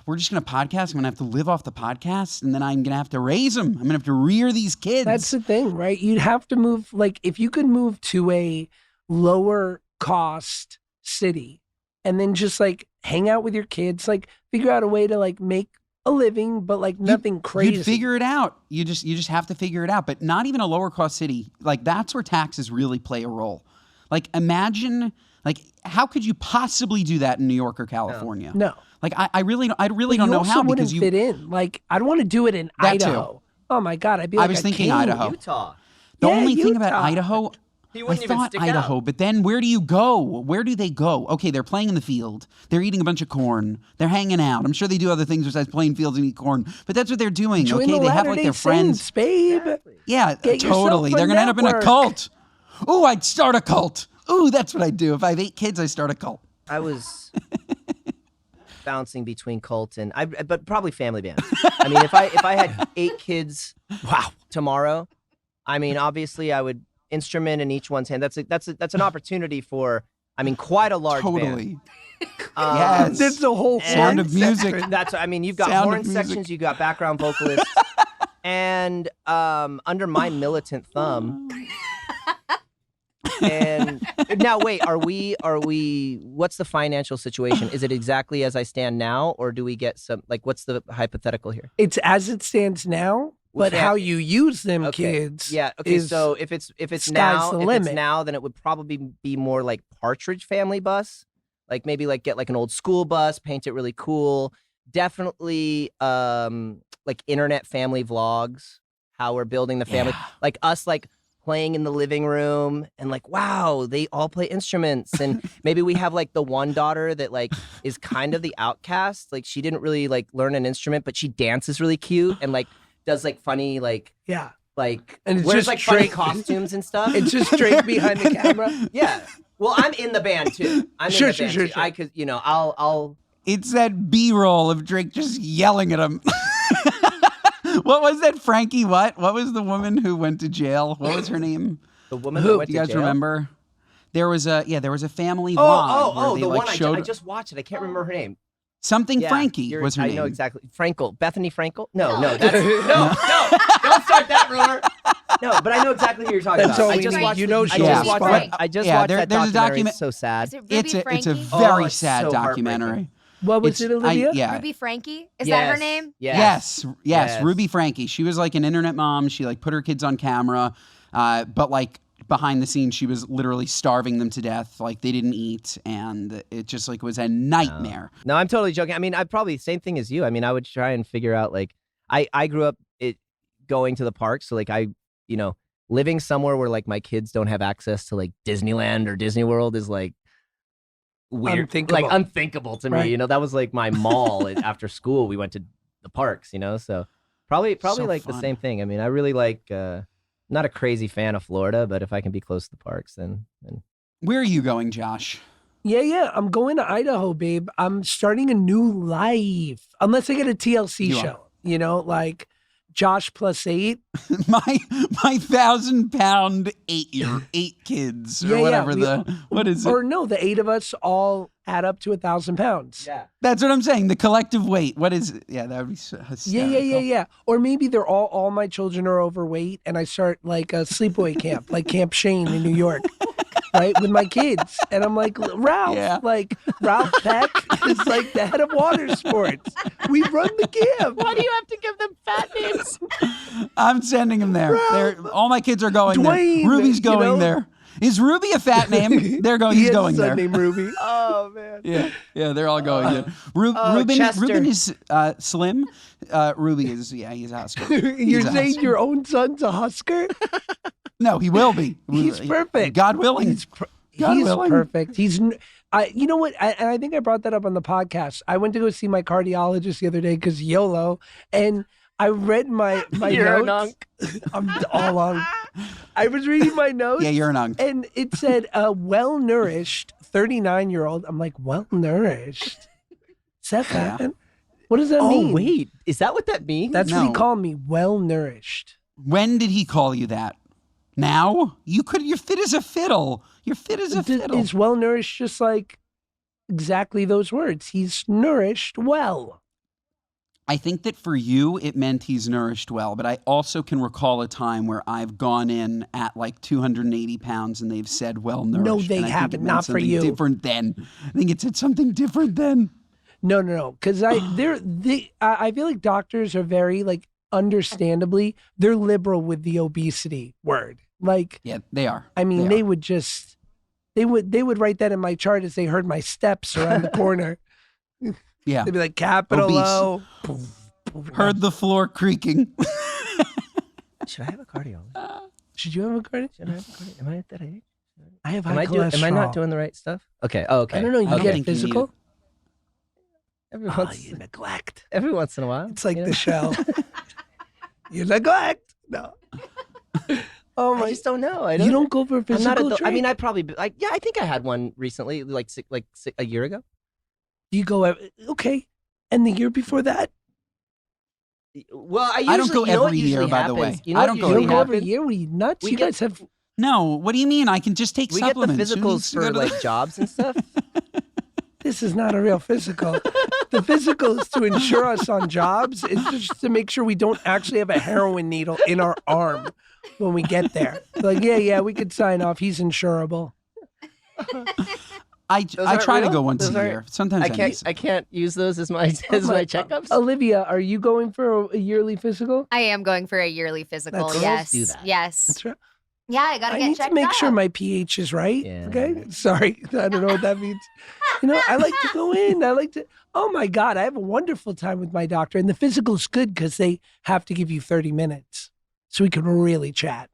We're just going to podcast. I'm going to have to live off the podcast, and then I'm going to have to raise them. I'm going to have to rear these kids. That's the thing, right? You'd have to move, like, if you could move to a lower cost city and then just like hang out with your kids, like figure out a way to like make a living, but like nothing crazy. You'd figure it out. You just have to figure it out. But not even a lower cost city. Like that's where taxes really play a role. Like imagine, like how could you possibly do that in New York or California? No. Like I really don't But know you also how wouldn't because you fit in. Like I'd want to do it in That too. Idaho. Oh my God, I'd be like I was a thinking king. Idaho. Utah. The Yeah, only thing about Utah. Idaho, He I wouldn't even thought stick Idaho, out. but then where do you go? Where do they go? Okay, they're playing in the field. They're eating a bunch of corn. They're hanging out. I'm sure they do other things besides playing fields and eat corn, but that's what they're doing. Join Okay, the they have like Latter-day their friends. Saints, babe. Yeah, Get yourself totally. a They're going to end up in a network. cult. Ooh, I'd start a cult. Ooh, that's what I'd do. If I have 8 kids, I start a cult. I was bouncing between cult and but probably family band. I mean, if I had 8 kids, tomorrow, I mean, obviously I would instrument in each one's hand. That's an opportunity for, I mean, quite a large band. Totally. Um, Yes. There's a whole Sound horn of music. section. That's, I mean, you've got Sound of horn music. sections, you've got background vocalists, and under my militant thumb. And now, wait, are we? What's the financial situation? Is it exactly as I stand now, or do we get some? Like, what's the hypothetical here? It's as it stands now, but Yeah. how you use them, Okay. kids. Yeah. Okay. is- So if it's sky's now, the if limit. it's now, then it would probably be more like Partridge Family bus. Like maybe like get like an old school bus, paint it really cool. Definitely like internet family vlogs, how we're building the family. Yeah. Like us like playing in the living room and like, wow, they all play instruments. And maybe we have like the one daughter that like is kind of the outcast. Like she didn't really like learn an instrument, but she dances really cute and like does like funny like like and it's wears just like funny Drake. costumes and stuff. It's just Drake behind the camera. Yeah. Well, I'm in the band too. I'm in the band too. I could, you know, I'll. It's that B-roll of Drake just yelling at him. What was that, Frankie? What was the woman who went to jail? What was her name? The woman who went Do you to guys jail? remember? There was a family vlog. where they, the like, one showed I just watched it. I can't remember her name. something Yeah, Frankie was her name. I know exactly. Frankel, Bethany Frankel. No, that's no. Don't start that rumor. No, but I know exactly who you're talking That's about. all I we just need. watched. You know I she's just Frank. watched that. I just watched that there's a documentary. document- It's so sad. Is it Ruby It's a Frankie? very it's sad so documentary. What was it, Olivia? Ruby Frankie? Is that her name? Yes, Ruby Frankie. She was like an internet mom. She like put her kids on camera, but like behind the scenes, she was literally starving them to death. Like they didn't eat, and it just like was a nightmare. No, I'm totally joking. I mean, I probably same thing as you. I mean, I would try and figure out like I grew up going to the park, so like living somewhere where like my kids don't have access to like Disneyland or Disney World is like weird, unthinkable to me. Right. You know, that was like my mall. After school, we went to the parks. You know, so probably So like fun. the same thing. I mean, I really like. Not a crazy fan of Florida, but if I can be close to the parks, then. Where are you going, Josh? Yeah. I'm going to Idaho, babe. I'm starting a new life. Unless I get a TLC You show. are. You know, like Josh plus 8. my 1,000-pound 8 kids or whatever what is it? Or no, the 8 of us all add up to 1,000 pounds. Yeah. That's what I'm saying. The collective weight. What is it? Yeah, that would be hysterical. Yeah. Or maybe they're all my children are overweight and I start like a sleepaway camp, like Camp Shane in New York. Right, with my kids, and I'm like Ralph, Ralph Peck is like the head of water sports. We run the camp. Why do you have to give them fat names? I'm sending them there. All my kids are going Dwayne, there. Ruby's going there. Is Ruby a fat name? They're going. He's going there. Name Ruby. Oh man. Yeah, they're all going. Yeah. Ruben is slim. Ruby is he's Oscar. You're saying your own son's a Husker? No, he will be. He's perfect. God willing. He's willing. perfect. You know what? And I think I brought that up on the podcast. I went to go see my cardiologist the other day because YOLO, and I read my You're notes. an unk. I'm all unk. I was reading my notes. Yeah, you're an unk. And it said, well-nourished 39-year-old. I'm like, well-nourished? Is that bad? What does that mean? Oh wait, is that what that means? That's what he called me, well-nourished. When did he call you that? Now? You're fit as a fiddle. You're fit as a fiddle. Is well-nourished just like exactly those words? He's nourished well. I think that for you, it meant he's nourished well, but I also can recall a time where I've gone in at like 280 pounds and they've said well-nourished. No, they haven't. Not for you. Different then. I think it said something different then. No. Because I feel like doctors are very like, understandably, they're liberal with the obesity word. Like, yeah, they are. I mean, they would write that in my chart as they heard my steps around the corner. Yeah. They'd be like, capital O. Heard the floor creaking. Should I have a cardiologist? Should you have a cardiologist? Should I have a cardiologist? Am I at that age? I have high cholesterol. Am I not doing the right stuff? Okay. Oh, okay. I don't know. You don't get think you need physical? You neglect. Every once in a while. It's like the show. You neglect. No. Oh my! I just don't know. You don't go for physical. I mean, I probably I think I had one recently, like a year ago. You go okay, and the year before that. Well, I don't go every year, by the way. I don't go every year. Were you nuts? You guys have. No, what do you mean? I can just take supplements. We get the physicals for like jobs and stuff. This is not a real physical. The physical is to insure us on jobs. It's just to make sure we don't actually have a heroin needle in our arm when we get there. Like, yeah, we could sign off. He's insurable. I try to go once a year. Sometimes I can't use those as my checkups. Olivia, are you going for a yearly physical? I am going for a yearly physical. Yes. do that. Yes. That's right. Yeah, I gotta get need checked to make out. sure my pH is right. Yeah. Okay. Sorry. I don't know what that means. I like to go in. Oh my God, I have a wonderful time with my doctor. And the physical's good because they have to give you 30 minutes. So we can really chat.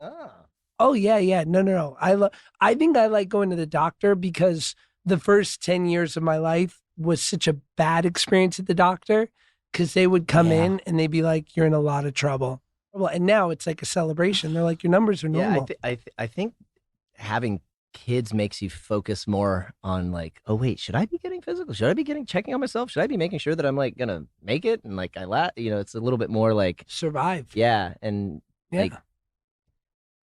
Oh yeah. No. I think I like going to the doctor because the first 10 years of my life was such a bad experience at the doctor because they would come Yeah. in and they'd be like, "You're in a lot of trouble." Well, and now it's like a celebration. They're like, "Your numbers are Yeah, normal." I think having kids makes you focus more on like, oh wait, should I be getting physical? Should I be checking on myself? Should I be making sure that I'm like gonna make it? And like it's a little bit more like, Survive. yeah, and Yeah. like,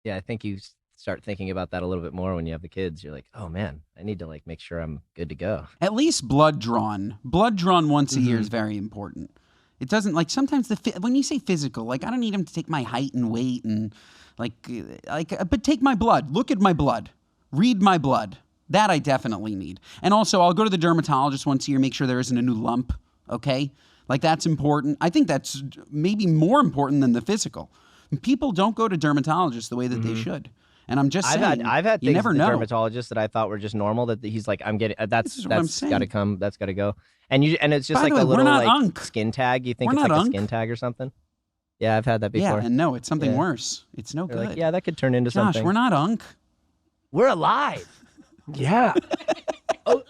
yeah, I think you start thinking about that a little bit more when you have the kids. You're like, oh man, I need to like make sure I'm good to go. At least blood drawn. Blood drawn once a year is very important. It doesn't like sometimes when you say physical, like I don't need him to take my height and weight and but take my blood. Look at my blood. Read my blood. That I definitely need. And also, I'll go to the dermatologist once a year, make sure there isn't a new lump. Okay, like that's important. I think that's maybe more important than the physical. People don't go to dermatologists the way that they should. And I'm just saying, I've had you things never at the know. dermatologist that I thought were just normal. That he's like, I'm getting This is what I'm that's got to saying. come, that's got to go. And it's just By like the a way, we're little not like unk. skin tag. You think We're it's like not a unk. skin tag or something? Yeah, I've had that before. Yeah, and no, it's something Yeah. worse. It's no They're good. like, yeah, that could turn into Josh, something. we're not unk. We're alive. Yeah. Oh,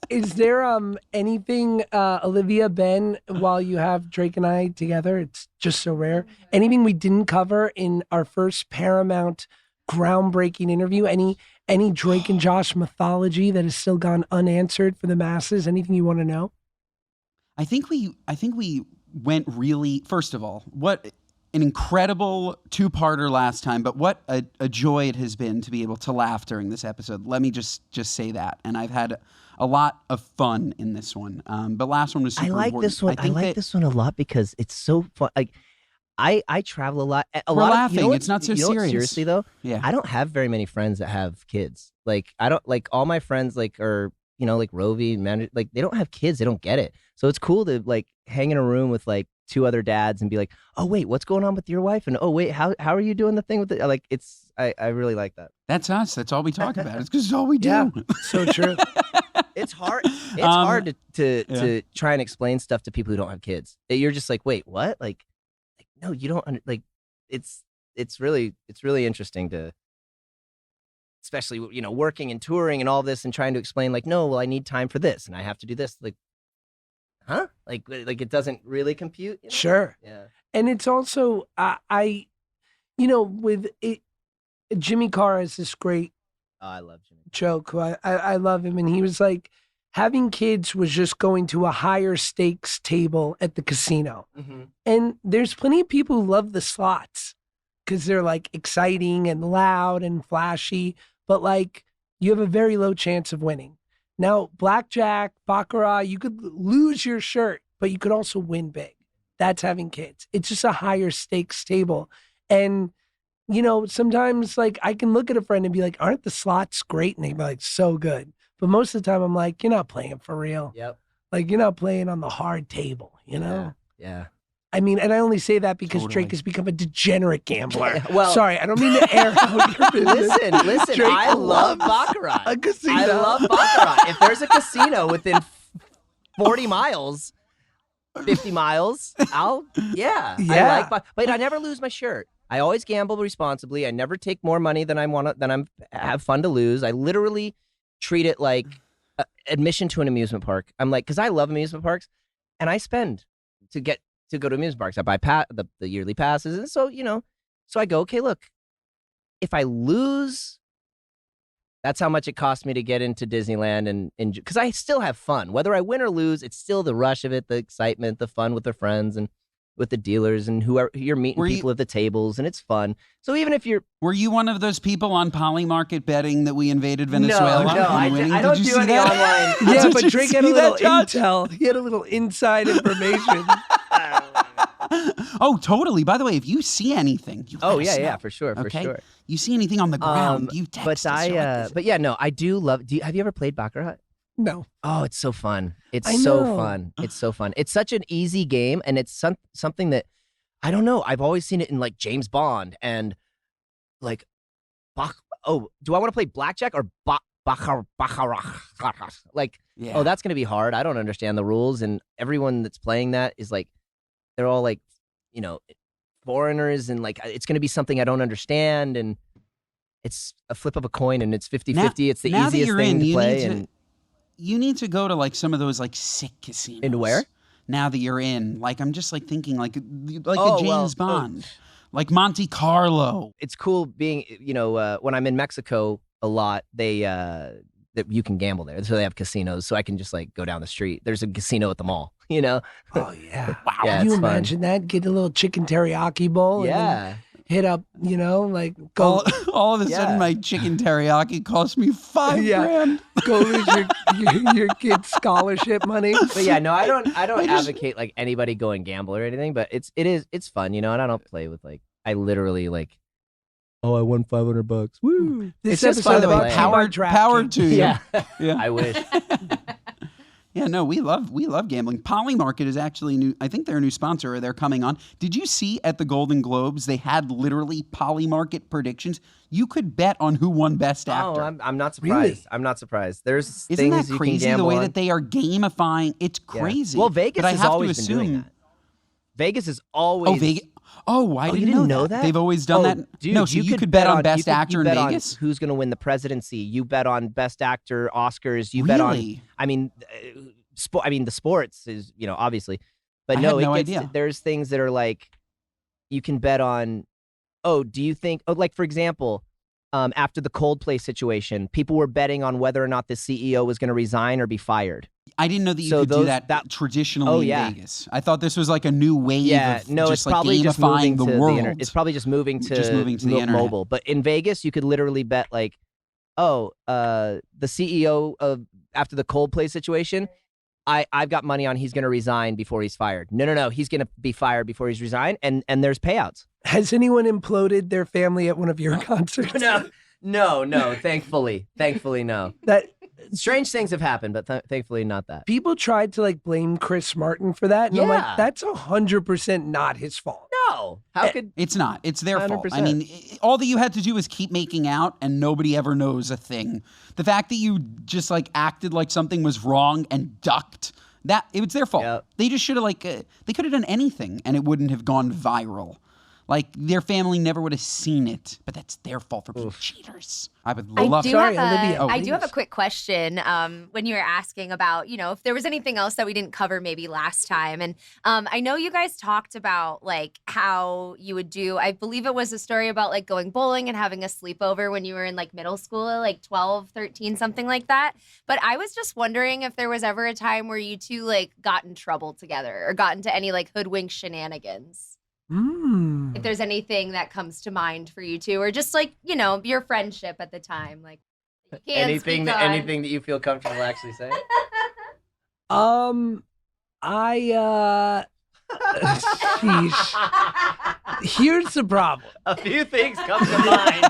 is there anything, Olivia, Ben, while you have Drake and I together? It's just so rare. Anything we didn't cover in our first Paramount groundbreaking interview? Any Drake and Josh mythology that has still gone unanswered for the masses? Anything you want to know? I think we went really. First of all, what an incredible two-parter last time, but what a joy it has been to be able to laugh during this episode. Let me just say that, and I've had a lot of fun in this one. But last one was super I like important. this one. I think like that this one a lot because it's so fun. Like, I travel a lot. A We're lot laughing. Of, you know It's not so you know what, serious. seriously though, Yeah. I don't have very many friends that have kids. Like I don't like all my friends like are like Rovi, man, like they don't have kids. They don't get it. So it's cool to like hang in a room with like two other dads and be like, oh wait, what's going on with your wife? And oh wait, how are you doing the thing with it? Like I really like that. That's us. That's all we talk about. It's because it's all we do. Yeah. So true. It's hard. It's hard to try and explain stuff to people who don't have kids. You're just like, wait, what? Like no, you don't like. It's really interesting to, especially working and touring and all this and trying to explain like, no, well, I need time for this and I have to do this. Like, huh? Like it doesn't really compute. Sure. Yeah. And it's also, with it, Jimmy Carr has this great Oh, I love Jimmy. joke. I love him. And he was like, having kids was just going to a higher stakes table at the casino. Mm-hmm. And there's plenty of people who love the slots because they're like exciting and loud and flashy, but like you have a very low chance of winning. Now, blackjack, baccarat, you could lose your shirt, but you could also win big. That's having kids. It's just a higher stakes table. And sometimes like I can look at a friend and be like, aren't the slots great? And they'd be like, so good. But most of the time I'm like, you're not playing for real. Yep. Like you're not playing on the hard table, Yeah. I mean, and I only say that because Totally. Drake has become a degenerate gambler. Well- Sorry, I don't mean to air out your business. Listen. Drake I love loves baccarat. a casino. I love baccarat. If there's a casino within 40 miles, 50 miles, Yeah. I like, but I never lose my shirt. I always gamble responsibly. I never take more money than I'm have fun to lose. I literally treat it like admission to an amusement park. I'm like, because I love amusement parks, and I spend to go to amusement parks. I buy the yearly passes, and so so I go, okay, look, if I lose, that's how much it cost me to get into Disneyland, and because I still have fun, whether I win or lose. It's still the rush of it, the excitement, the fun with the friends and with the dealers and whoever you're meeting people at the tables, and it's fun. So even if you're Were you one of those people on Polymarket betting that we invaded Venezuela? no, and winning? I don't Did you do see any that? online. Yeah, Did but you Drake see had a little that, Josh? intel. He had a little inside information. Oh, totally. By the way, if you see anything, you let us know. Yeah, for sure. Okay? You see anything on the ground, you text but us. You're like, but yeah, no, I do love. Have you ever played baccarat? No. Oh, it's so fun. It's I so know. fun. It's so fun. It's such an easy game, and it's something that I don't know. I've always seen it in like James Bond and like do I want to play blackjack or baccarat? Like, yeah. oh, that's gonna be hard. I don't understand the rules, and everyone that's playing that is like, they're all like, foreigners, and like it's gonna be something I don't understand, and it's a flip of a coin and it's 50-50. Now- It's the now that easiest you're thing in, to you play. need to- And You need to go to like some of those like sick casinos. into where? Now that you're in, like I'm just like thinking like a Oh, James well, Bond, like Monte Carlo. It's cool being, when I'm in Mexico a lot, that you can gamble there. So they have casinos. So I can just like go down the street. There's a casino at the mall, Oh yeah. Wow. Yeah, Can you it's fun. imagine that? Get a little chicken teriyaki bowl. And then Yeah. hit up, like go All of a Yeah. sudden, my chicken teriyaki cost me $5 Yeah. grand. go lose your kid's scholarship money. But yeah, no, I don't just- advocate like anybody go and gamble or anything, but it's fun, and I don't play with like, I literally like, oh, I won $500. Woo. This It's just episode fun to brought play. to you by Power DraftKings. to you. Yeah. Yeah. I wish. Yeah, no, we love gambling. Polymarket is actually new. I think they're a new sponsor, or they're coming on. Did you see at the Golden Globes they had literally Polymarket predictions? You could bet on who won Best Actor. Oh, I'm not surprised. Really? I'm not surprised. There's Isn't things that you crazy can gamble the way on. that they are gamifying? It's Yeah. crazy. Well, Vegas but I has have always to been doing assume. that. Vegas is always. Oh, Vegas. Oh, I Oh, didn't you didn't know know that. that? They've always done Oh, that. dude, No, so you could bet on Best Actor you in bet on Vegas. who's going to win the presidency. You bet on Best Actor, Oscars. You bet on. Really? I mean, the sports is obviously, but I no, had no it gets. idea. There's things that are like, you can bet on. Oh, do you think? Oh, like for example, after the Coldplay situation, people were betting on whether or not the CEO was going to resign or be fired. I didn't know that you So could do those- that traditionally yeah. in Vegas. I thought this was like a new wave Yeah, of no, just it's like probably just gamifying moving the to world. the internet. It's probably just moving to the internet. mobile. But in Vegas, you could literally bet like, the CEO of after the Coldplay situation, I've got money on he's going to resign before he's fired. No, he's going to be fired before he's resigned, and there's payouts. Has anyone imploded their family at one of your concerts? No, thankfully, no. That Strange things have happened, but thankfully not that. people tried to like blame Chris Martin for that, and I'm Yeah. like, that's 100% not his fault. No, how could It's not. It's their fault. I 100%. mean, all that you had to do was keep making out, and nobody ever knows a thing. The fact that you just like acted like something was wrong and ducked, that it was their fault. Yep. They just should have they could have done anything, and it wouldn't have gone viral. Like their family never would have seen it, but that's their fault for being cheaters. I would love. Sorry, have Olivia. I do have a Please. quick question. When you were asking about, if there was anything else that we didn't cover maybe last time, and I know you guys talked about like how you would do. I believe it was a story about like going bowling and having a sleepover when you were in like middle school, like 12, 13, something like that. But I was just wondering if there was ever a time where you two like got in trouble together or got into any like hoodwink shenanigans. If there's anything that comes to mind for you two, or just like, your friendship at the time, like you can't anything speak on. that you feel comfortable actually saying? Sheesh. Here's the problem. A few things come to mind.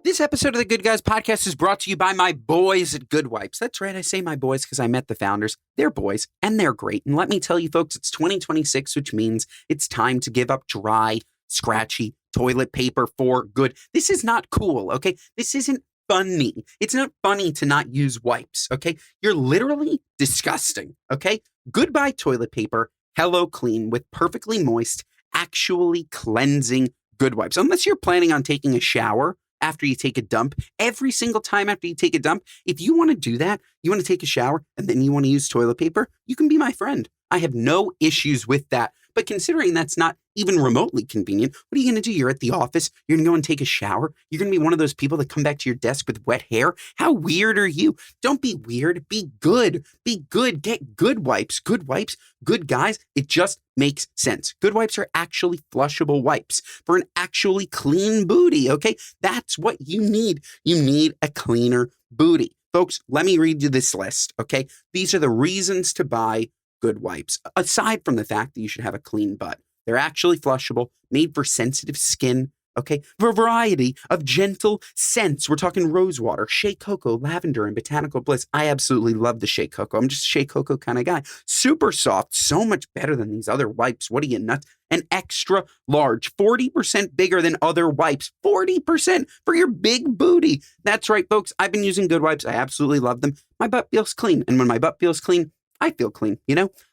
This episode of the Good Guys podcast is brought to you by my boys at Good Wipes. That's right, I say my boys because I met the founders. They're boys, and they're great. And let me tell you, folks, it's 2026, which means it's time to give up dry, scratchy toilet paper for good. This is not cool, okay? This isn't funny. It's not funny to not use wipes, okay? You're literally disgusting, okay? Goodbye toilet paper, hello clean with perfectly moist, actually cleansing Good Wipes. Unless you're planning on taking a shower after you take a dump, every single time after you take a dump, if you want to do that, you want to take a shower and then you want to use toilet paper, you can be my friend. I have no issues with that. But considering that's not even remotely convenient, what are you going to do? You're at the office, you're going to go and take a shower, you're going to be one of those people that come back to your desk with wet hair. How weird are you? Don't be weird, be good. Be good, get Good Wipes. Good Wipes, good guys, it just makes sense. Good Wipes are actually flushable wipes for an actually clean booty, okay? That's what you need. You need a cleaner booty. Folks, let me read you this list, okay? These are the reasons to buy Good Wipes, aside from the fact that you should have a clean butt. They're actually flushable, made for sensitive skin, okay? For a variety of gentle scents. We're talking rosewater, shea cocoa, lavender, and botanical bliss. I absolutely love the shea cocoa. I'm just a shea cocoa kind of guy. Super soft, so much better than these other wipes. What are you, nuts? And extra large, 40% bigger than other wipes. 40% for your big booty. That's right, folks. I've been using Good Wipes. I absolutely love them. My butt feels clean. And when my butt feels clean, I feel clean,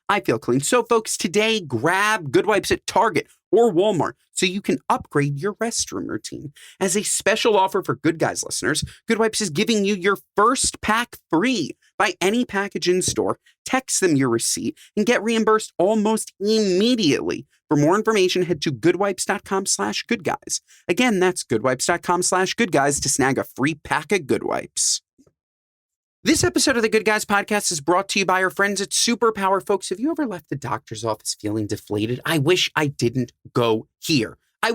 I feel clean. So, folks, today, grab Good Wipes at Target or Walmart so you can upgrade your restroom routine. As a special offer for Good Guys listeners, Good Wipes is giving you your first pack free. Buy any package in store, text them your receipt, and get reimbursed almost immediately. For more information, head to goodwipes.com/goodguys. Again, that's goodwipes.com/goodguys to snag a free pack of Good Wipes. This episode of the Good Guys podcast is brought to you by our friends at Superpower. Folks, have you ever left the doctor's office feeling deflated? I wish I didn't go here. I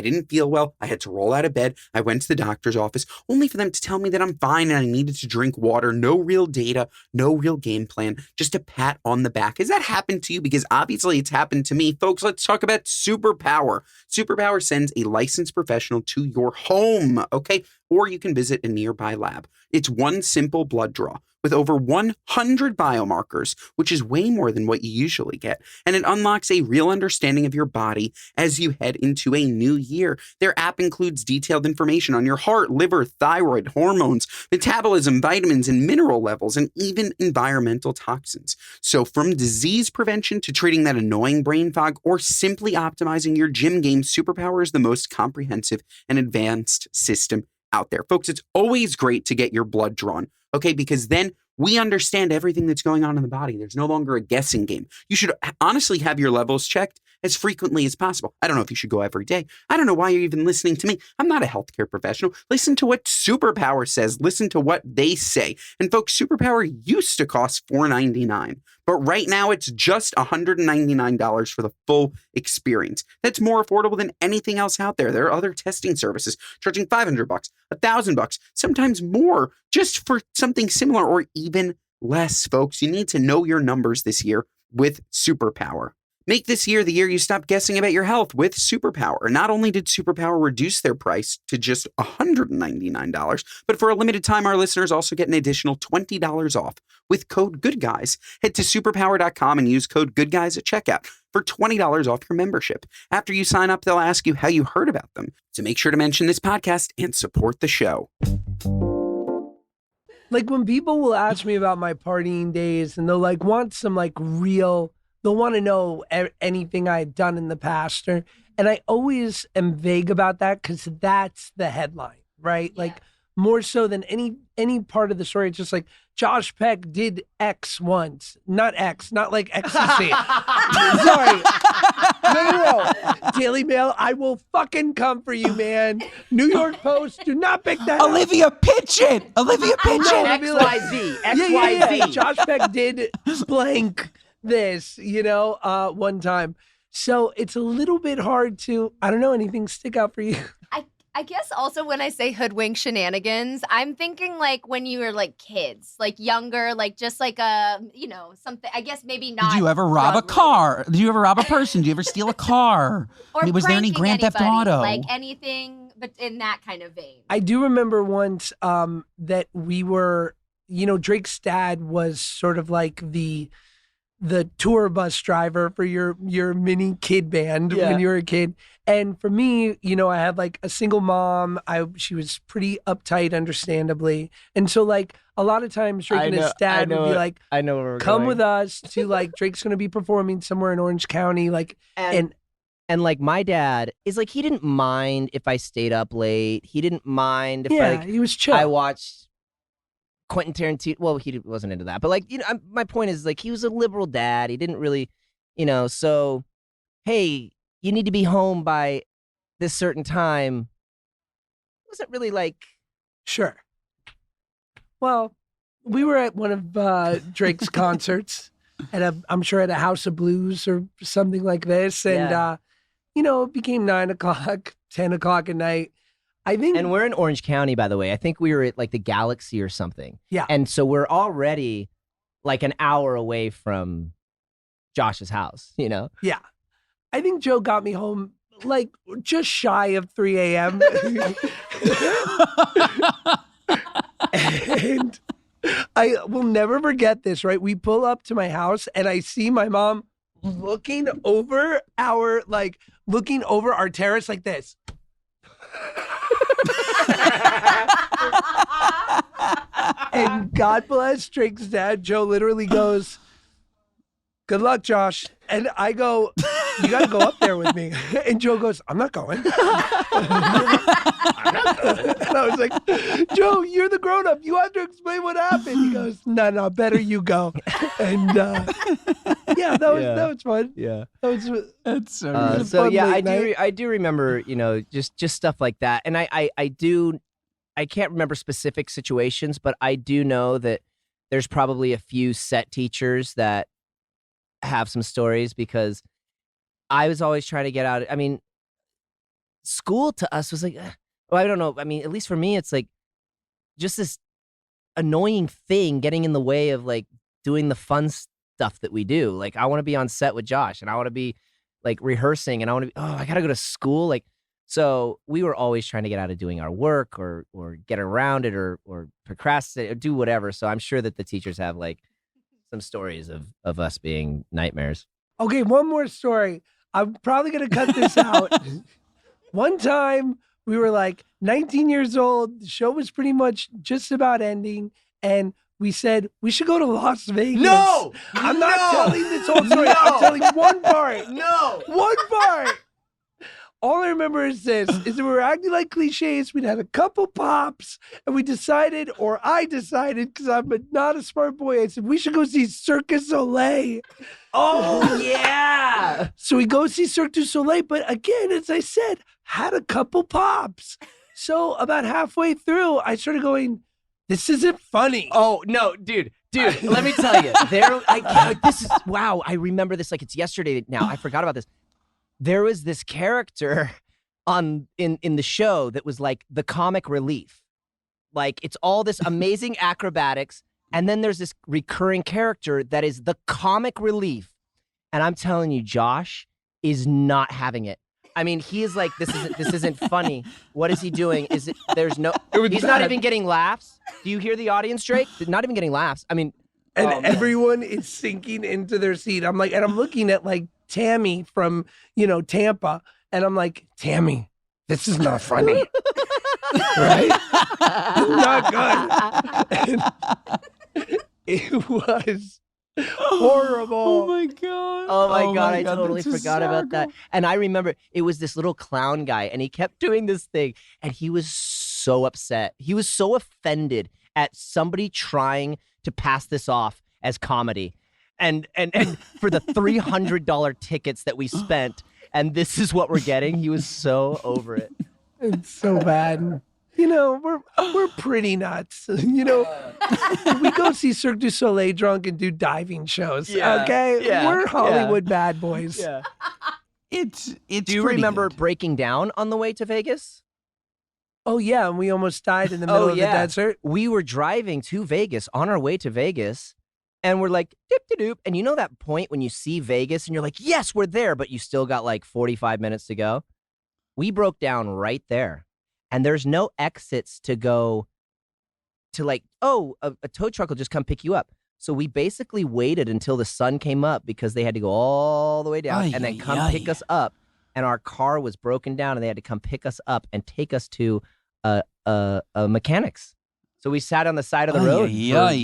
didn't feel well. I had to roll out of bed. I went to the doctor's office only for them to tell me that I'm fine and I needed to drink water. No real data, no real game plan, just a pat on the back. Has that happened to you? Because obviously it's happened to me. Folks, let's talk about Superpower. Superpower sends a licensed professional to your home, okay? Or you can visit a nearby lab. It's one simple blood draw with over 100 biomarkers, which is way more than what you usually get. And it unlocks a real understanding of your body as you head into a new year. Their app includes detailed information on your heart, liver, thyroid, hormones, metabolism, vitamins, and mineral levels, and even environmental toxins. So from disease prevention to treating that annoying brain fog or simply optimizing your gym game, Superpower is the most comprehensive and advanced system out there. Folks, it's always great to get your blood drawn, okay? Because then we understand everything that's going on in the body. There's no longer a guessing game. You should honestly have your levels checked as frequently as possible. I don't know if you should go every day. I don't know why you're even listening to me. I'm not a healthcare professional. Listen to what Superpower says. Listen to what they say. And folks, Superpower used to cost $4.99, but right now it's just $199 for the full experience. That's more affordable than anything else out there. There are other testing services charging $500, $1,000, sometimes more just for something similar or even less, folks. You need to know your numbers this year with Superpower. Make this year the year you stop guessing about your health with Superpower. Not only did Superpower reduce their price to just $199, but for a limited time, our listeners also get an additional $20 off with code GOODGUYS. Head to superpower.com and use code GOODGUYS at checkout for $20 off your membership. After you sign up, they'll ask you how you heard about them. So make sure to mention this podcast and support the show. Like when people will ask me about my partying days and they'll like want some like real, they'll want to know anything I had done in the past. And I always am vague about that because that's the headline, right? Yeah. Like more so than any part of the story. It's just like Josh Peck did X once. Not X, not like ecstasy. Sorry. No. Daily Mail, I will fucking come for you, man. New York Post, do not pick that Olivia, pitch it. XYZ. Yeah. Josh Peck did blank this, one time. So it's a little bit hard to, I don't know, anything stick out for you? I guess also when I say hoodwink shenanigans, I'm thinking like when you were like kids, like younger, like just like something, I guess maybe not. Did you ever rob a car? Did you ever rob a person? Did you ever steal a car? Or was there any Grand Theft Auto? Like anything, but in that kind of vein. I do remember once that we were, Drake's dad was sort of like the tour bus driver for your mini kid band when you were a kid. And for me, I had like a single mom. She was pretty uptight, understandably. And so like a lot of times Drake and his dad would be like, I know where we're come going. with us to like, Drake's going to be performing somewhere in Orange County. Like, and like my dad is like, he didn't mind if I stayed up late. He didn't mind if he was chill. I watched Quentin Tarantino. Well, he wasn't into that, but like, my point is like, he was a liberal dad. He didn't really, so, hey, you need to be home by this certain time. It wasn't really like. Sure. Well, we were at one of Drake's concerts I'm sure at a House of Blues or something like this. And, it became 9 o'clock, 10 o'clock at night. I think, and we're in Orange County, by the way. I think we were at like the Galaxy or something. Yeah. And so we're already like an hour away from Josh's house, Yeah. I think Joe got me home like just shy of 3 a.m. And I will never forget this, right? We pull up to my house and I see my mom looking over our terrace like this. And God bless Drake's dad, Joe literally goes, "Good luck, Josh." And I go, You got to go up there with me. And Joe goes, I'm not going. I'm not going. And I was like, Joe, you're the grown up. You have to explain what happened. He goes, no, better you go. And yeah, that was fun. Yeah. That's so good. So Fun yeah, late night. I do remember, just stuff like that. And I can't remember specific situations, but I do know that there's probably a few set teachers that have some stories because I was always trying to get out. I mean, school to us was like, well, I don't know. I mean, at least for me, it's like just this annoying thing getting in the way of like doing the fun stuff that we do. Like, I want to be on set with Josh and I want to be like rehearsing and I want to be, I got to go to school. Like, so we were always trying to get out of doing our work or get around it or procrastinate or do whatever. So I'm sure that the teachers have like some stories of us being nightmares. Okay, one more story. I'm probably going to cut this out. One time we were like 19 years old. The show was pretty much just about ending. And we said, we should go to Las Vegas. No! I'm not telling this whole story. No! I'm telling one part. No! One part. All I remember is this, is that we were acting like cliches. We'd had a couple pops and we decided, or I decided, because I'm not a smart boy, I said, we should go see Cirque du Soleil. Oh, yeah! So we go see Cirque du Soleil, but again, as I said, had a couple pops. So about halfway through, I started going, this isn't funny. Oh, no, dude, let me tell you. Wow, I remember this like it's yesterday now. I forgot about this. There was this character in the show that was like the comic relief. Like, it's all this amazing acrobatics, and then there's this recurring character that is the comic relief. And I'm telling you, Josh is not having it. I mean, he is like, this isn't funny. What is he doing? He's not even getting laughs. Do you hear the audience, Drake? Not even getting laughs. I mean, And everyone is sinking into their seat. I'm looking at like Tammy from, Tampa. And I'm like, Tammy, this is not funny. Right? Not good. And it was horrible. Oh my god. Oh my god, I totally that's forgot about that. And I remember it was this little clown guy and he kept doing this thing and he was so upset. He was so offended at somebody trying to pass this off as comedy. And for the $300 tickets that we spent and this is what we're getting, he was so over it. It's so bad. We're pretty nuts. We go see Cirque du Soleil drunk and do diving shows. Yeah, Okay? yeah, We're Hollywood bad boys. Yeah. It's Do you pretty remember good. breaking down on the way to Vegas? Oh, yeah. And we almost died in the middle of the desert. We were driving to Vegas on our way to Vegas. And we're like, doop-de-doop. And you know that point when you see Vegas and you're like, yes, we're there, but you still got like 45 minutes to go? We broke down right there. And there's no exits to go to like, a tow truck will just come pick you up. So we basically waited until the sun came up because they had to go all the way down and then come pick us up. And our car was broken down and they had to come pick us up and take us to a mechanics. So we sat on the side of the road.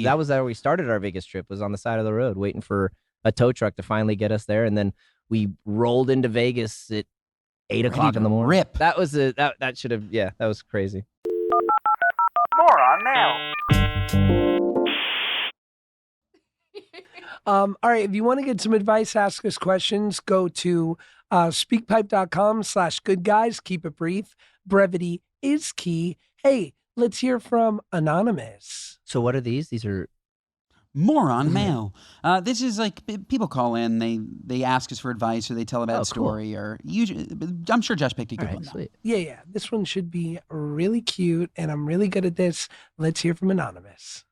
That was how we started our Vegas trip, was on the side of the road, waiting for a tow truck to finally get us there. And then we rolled into Vegas at 8 o'clock in the morning. Rip. That was that should have, that was crazy. Moron Mail. All right. If you want to get some advice, ask us questions, go to speakpipe.com/goodguys. Keep it brief. Brevity is key. Hey, let's hear from Anonymous. So what are these? These are Moron Mail. This is like people call in, they ask us for advice or they tell a bad story or usually, I'm sure Josh picked a good one. sweet. Yeah. This one should be really cute, and I'm really good at this. Let's hear from Anonymous.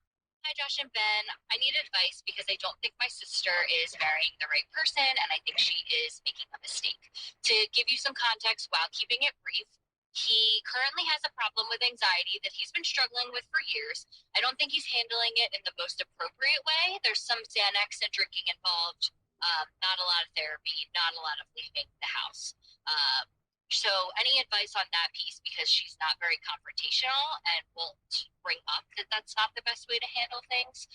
Hi, Josh and Ben. I need advice because I don't think my sister is marrying the right person, and I think she is making a mistake. To give you some context while keeping it brief, he currently has a problem with anxiety that he's been struggling with for years. I don't think he's handling it in the most appropriate way. There's some Xanax and drinking involved, not a lot of therapy, not a lot of leaving the house. So any advice on that piece, because she's not very confrontational and won't bring up that that's not the best way to handle things.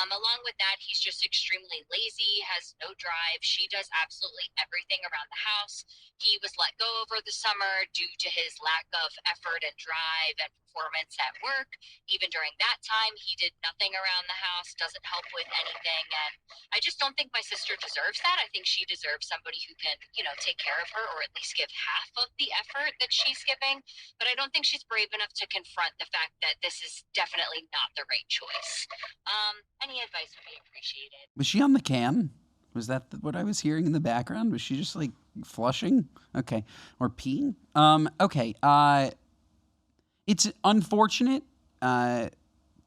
Along with that, he's just extremely lazy, has no drive. She does absolutely everything around the house. He was let go over the summer due to his lack of effort and drive and performance at work. Even during that time, he did nothing around the house, doesn't help with anything. And I just don't think my sister deserves that. I think she deserves somebody who can, take care of her, or at least give half of the effort that she's giving. But I don't think she's brave enough to confront the fact that this is definitely not the right choice. Any advice would be appreciated. Was she on the can? Was that what I was hearing in the background? Was she just like flushing? Okay. Or peeing? Okay. It's unfortunate to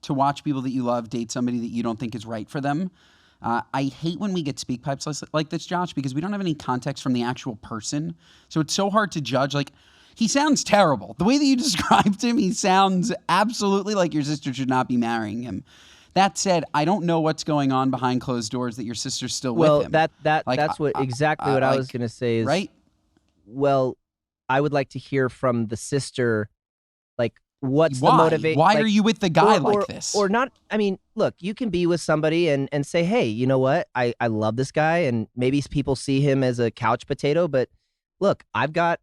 watch people that you love date somebody that you don't think is right for them. I hate when we get speak pipes like this, Josh, because we don't have any context from the actual person. So it's so hard to judge. Like, he sounds terrible. The way that you described him, he sounds absolutely like your sister should not be marrying him. That said, I don't know what's going on behind closed doors that your sister's still with him. Well, Like, that's what exactly what I was going to say is, right? Well, I would like to hear from the sister, like, what's the Why? motivation? Why like, are you with the guy or like this? Or not, I mean, look, you can be with somebody and say, hey, you know what? I love this guy, and maybe people see him as a couch potato, but look, I've got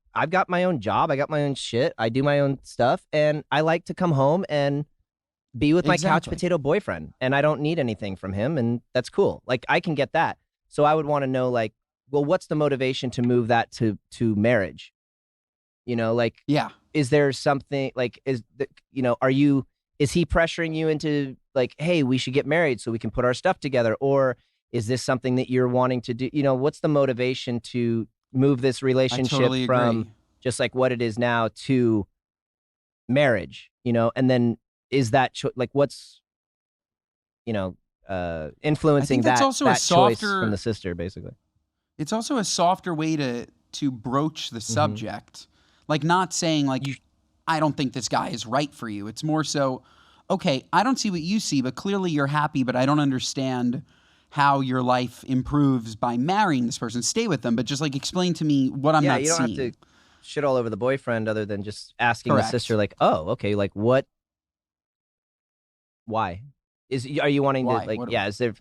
my own job, I got my own shit, I do my own stuff, and I like to come home and be with my couch Exactly. potato boyfriend, and I don't need anything from him, and that's cool. Like, I can get that. So I would want to know, like, well, what's the motivation to move that to marriage? Like, Yeah. is there something, like, is he pressuring you into, like, hey, we should get married so we can put our stuff together? Or is this something that you're wanting to do? What's the motivation to move this relationship totally from agree. just like what it is now to marriage, and then is that like what's influencing that's that, also a that choice softer- from the sister, basically. It's also a softer way to broach the subject. Like, not saying, like, I don't think this guy is right for you. It's more so, okay, I don't see what you see, but clearly you're happy, but I don't understand how your life improves by marrying this person. Stay with them, but just, like, explain to me what I'm not You don't seeing. have to shit all over the boyfriend other than just asking Correct. the sister, like, oh, okay, like, what, why? Are you wanting Why? to, like, What- is there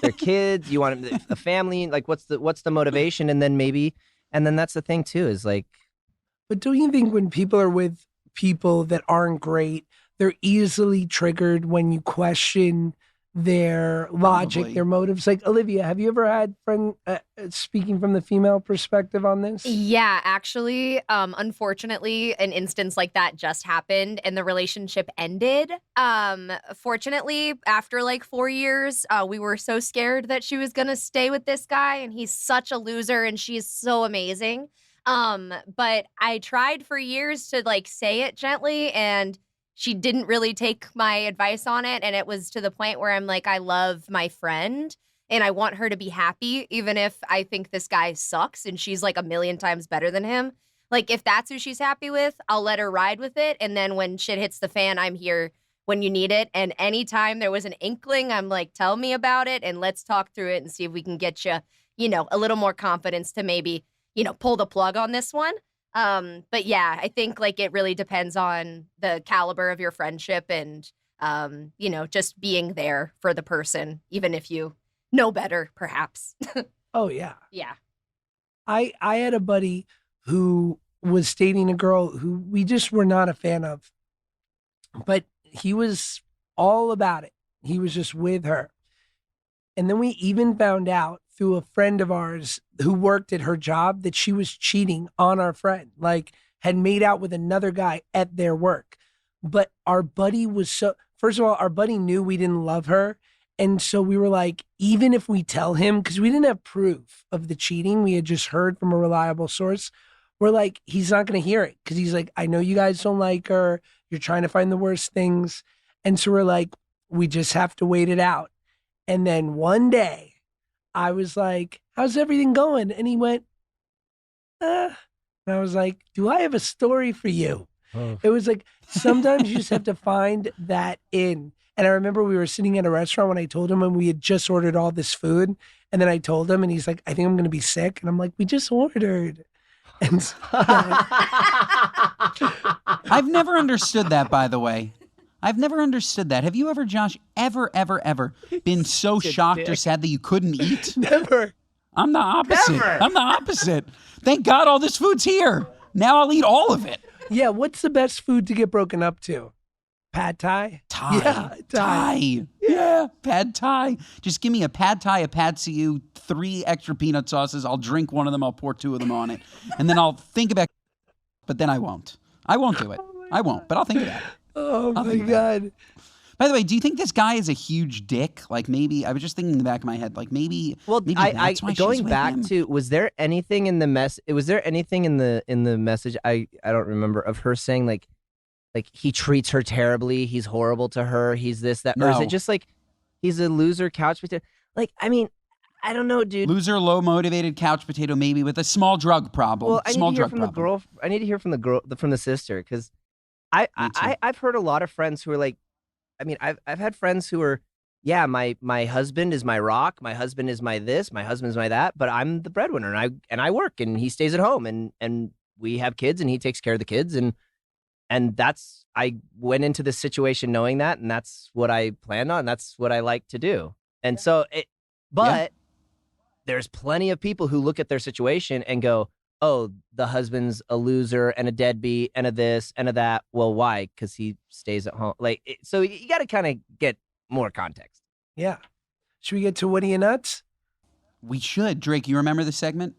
their kids? You want a family? Like, what's the motivation? And then that's the thing too, is like, But don't you think when people are with people that aren't great, they're easily triggered when you question their logic, Probably. their motives? Like, Olivia, have you ever had speaking from the female perspective on this? Yeah, actually, unfortunately, an instance like that just happened and the relationship ended. Fortunately, after like 4 years, we were so scared that she was gonna stay with this guy, and he's such a loser and she's so amazing. But I tried for years to like say it gently, and she didn't really take my advice on it. And it was to the point where I'm like, I love my friend and I want her to be happy, even if I think this guy sucks and she's like a million times better than him. Like, if that's who she's happy with, I'll let her ride with it. And then when shit hits the fan, I'm here when you need it. And anytime there was an inkling, I'm like, tell me about it and let's talk through it and see if we can get you, a little more confidence to maybe, pull the plug on this one. But yeah, I think like it really depends on the caliber of your friendship and, just being there for the person, even if you know better, perhaps. Oh, yeah. Yeah. I had a buddy who was dating a girl who we just were not a fan of, but he was all about it. He was just with her. And then we even found out through a friend of ours who worked at her job that she was cheating on our friend, like had made out with another guy at their work. But our buddy was first of all, our buddy knew we didn't love her. And so we were like, even if we tell him, because we didn't have proof of the cheating, we had just heard from a reliable source. We're like, he's not going to hear it because he's like, I know you guys don't like her. You're trying to find the worst things. And so we're like, we just have to wait it out. And then one day I was like, how's everything going? And he went, And I was like, do I have a story for you? Oh. It was like, sometimes you just have to find that in. And I remember we were sitting at a restaurant when I told him, and we had just ordered all this food. And then I told him, and he's like, I think I'm going to be sick. And I'm like, we just ordered. And so, I've never understood that, by the way. I've never understood that. Have you ever, Josh, ever been so shocked or sad that you couldn't eat? never. I'm the opposite. Never. I'm the opposite. Thank God all this food's here. Now I'll eat all of it. Yeah, what's the best food to get broken up to? Pad Thai? Thai. Yeah, Thai. Yeah, pad Thai. Just give me a pad Thai, a pad see 3 extra peanut sauces. I'll drink one of them. I'll pour 2 of them on it. And then I'll think about it. But then I won't. I won't do it. I won't, but I'll think about it. Oh I'll my think about it. God. By the way, do you think this guy is a huge dick? Like maybe, I was just thinking in the back of my head, like maybe Well, I that's why she's going with back him. to, was there anything in the message I don't remember of her saying like he treats her terribly, he's horrible to her, he's this, that, or is No. it just like he's a loser couch potato? Like, I mean, I don't know, dude. Loser, low motivated couch potato, maybe with a small drug problem. Well, I need small to hear drug from problem. the girl. I need to hear from the girl, from the sister, because I've heard a lot of friends who are like, I mean, I've had friends who are, yeah, my husband is my rock, my husband is my this, my husband is my that, but I'm the breadwinner, and I work, and he stays at home, and we have kids, and he takes care of the kids, and that's, I went into this situation knowing that, and that's what I planned on, that's what I like to do, and so but there's plenty of people who look at their situation and go, oh, the husband's a loser and a deadbeat and a this and a that. Well, why? Because he stays at home. So you got to kind of get more context. Yeah. Should we get to What Are You Nuts? We should. Drake, you remember the segment?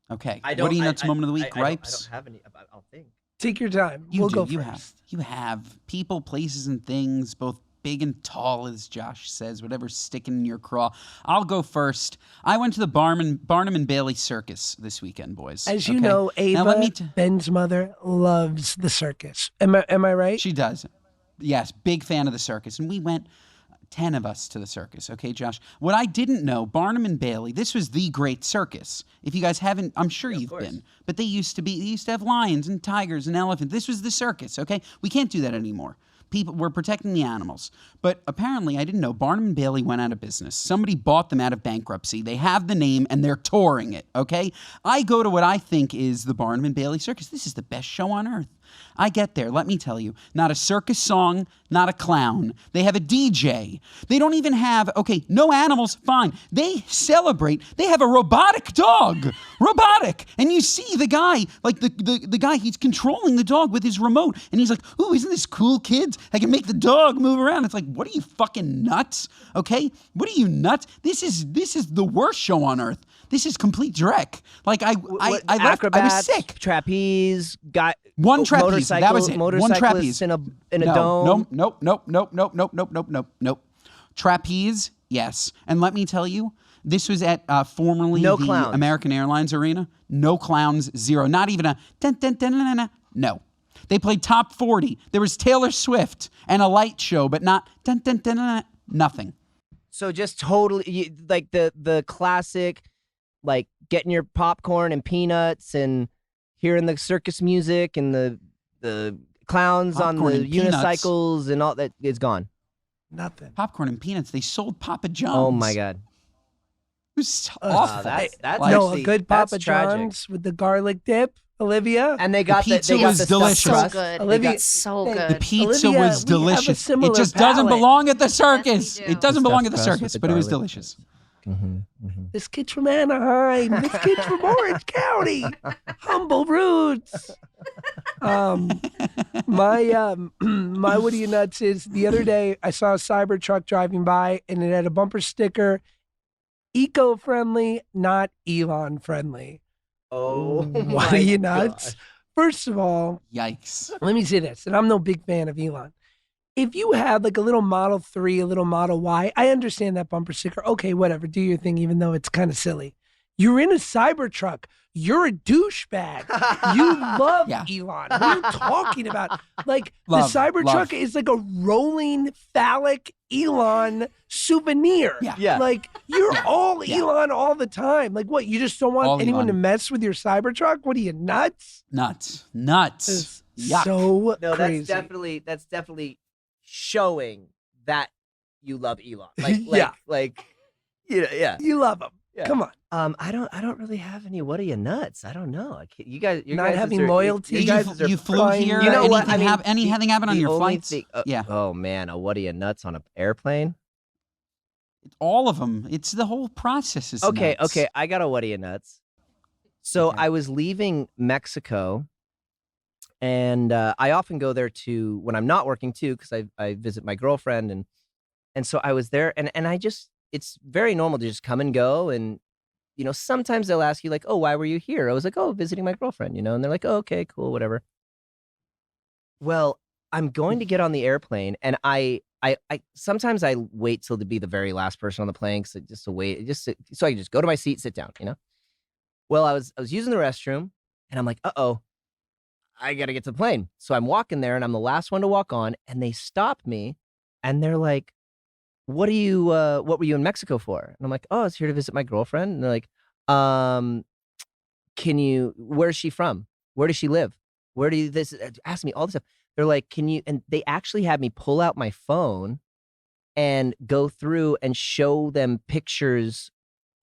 Okay. What are you nuts moment of the week? Gripes? I don't have any. I'll think. Take your time. You we'll do. go You first. have people, places, and things, both big and tall, as Josh says, whatever's sticking in your craw. I'll go first. I went to the Barnum and Bailey Circus this weekend, boys. As you okay? know, Now, let Ava, me Ben's mother, loves the circus. Am I right? She does. Yes, big fan of the circus. And we went 10 of us to the circus, okay, Josh? What I didn't know, Barnum and Bailey, this was the great circus. If you guys haven't, I'm sure you've been, but they used to have lions and tigers and elephants. This was the circus, okay? We can't do that anymore. People, we're protecting the animals. But apparently, I didn't know, Barnum and Bailey went out of business. Somebody bought them out of bankruptcy. They have the name, and they're touring it, okay? I go to what I think is the Barnum and Bailey Circus. This is the best show on earth. I get there, let me tell you, not a circus song, not a clown. They have a DJ. They don't even have, okay, no animals, fine. They celebrate. They have a robotic dog. Robotic. And you see the guy, like the guy, he's controlling the dog with his remote. And he's like, ooh, isn't this cool, kids? I can make the dog move around. It's like, what are you, fucking nuts? Okay? What are you, nuts? This is the worst show on earth. This is complete dreck. Like I left, I was sick. Trapeze, One trapeze. That was it. One trapeze. in a dome. Nope. Trapeze, yes. And let me tell you, this was at formerly No the clowns. American Airlines Arena. No clowns, zero. Not even a dun, dun, dun, dun, dun, dun. No. They played top 40. There was Taylor Swift and a light show, but not dun, dun, dun, dun, dun. Nothing. So just totally like the classic, like getting your popcorn and peanuts and hearing the circus music and the clowns Popcorn on the and peanuts. unicycles and all that is gone. Nothing. Popcorn and peanuts. They sold Papa John's. Oh my God. It was awful. That's Like- No, actually- a good that's Papa tragic. John's with the garlic dip, Olivia. And they got pizza they got was the delicious. stuffed So crust. good. Olivia- So Hey, good. The pizza Olivia, was we have a delicious. similar It just doesn't palate. belong at the circus. Yes, we do. It doesn't The belong at the stuffed crust with circus, the but it was garlic. delicious. This kid's from Anaheim. This kid's from Orange County. Humble roots. My What Are You Nuts is the other day I saw a Cybertruck driving by and it had a bumper sticker, eco-friendly, not Elon friendly. Oh, What Are You Nuts? First of all, Yikes. let me say this, and I'm no big fan of Elon. If you had like a little Model 3, a little Model Y, I understand that bumper sticker. Okay, whatever, do your thing, even though it's kind of silly. You're in a Cybertruck. You're a douchebag. You love Yeah. Elon. What are you talking about? Like, Love, the Cybertruck love. is like a rolling phallic Elon souvenir. Yeah. Yeah. Like, you're all Yeah. Elon all the time. Like, what? You just don't want All anyone to Elon. mess with your Cybertruck? What are you, nuts? Nuts. It's Yuck. so No, crazy. that's definitely showing that you love Elon. Yeah. Yeah. You love him. Yeah. Come on. I don't really have any what are you nuts? I don't know. You guys, Not having loyalty. You guys are You flew flying- here. You know what? Anything, I mean, anything happen on the your only flights? thing- Yeah. Oh man, a what are you nuts on an airplane? All of them. It's the whole process is Okay, nuts. okay. I got a what are you nuts? So Okay. I was leaving Mexico, and I often go there to when I'm not working too, because I visit my girlfriend, and so I was there, and I just it's very normal to just come and go, and sometimes they'll ask you like, oh, why were you here? I was like, oh, visiting my girlfriend, and they're like, oh, okay, cool, whatever. Well, I'm going to get on the airplane, and I sometimes I wait till to be the very last person on the plane, so so I can just go to my seat, sit down, Well, I was using the restroom, and I'm like, uh-oh, I got to get to the plane. So I'm walking there, and I'm the last one to walk on, and they stop me, and they're like, what were you in Mexico for? And I'm like, oh, I was here to visit my girlfriend. And they're like, where's she from? Where does she live? Where do you, ask me all this stuff. They're like, and they actually had me pull out my phone and go through and show them pictures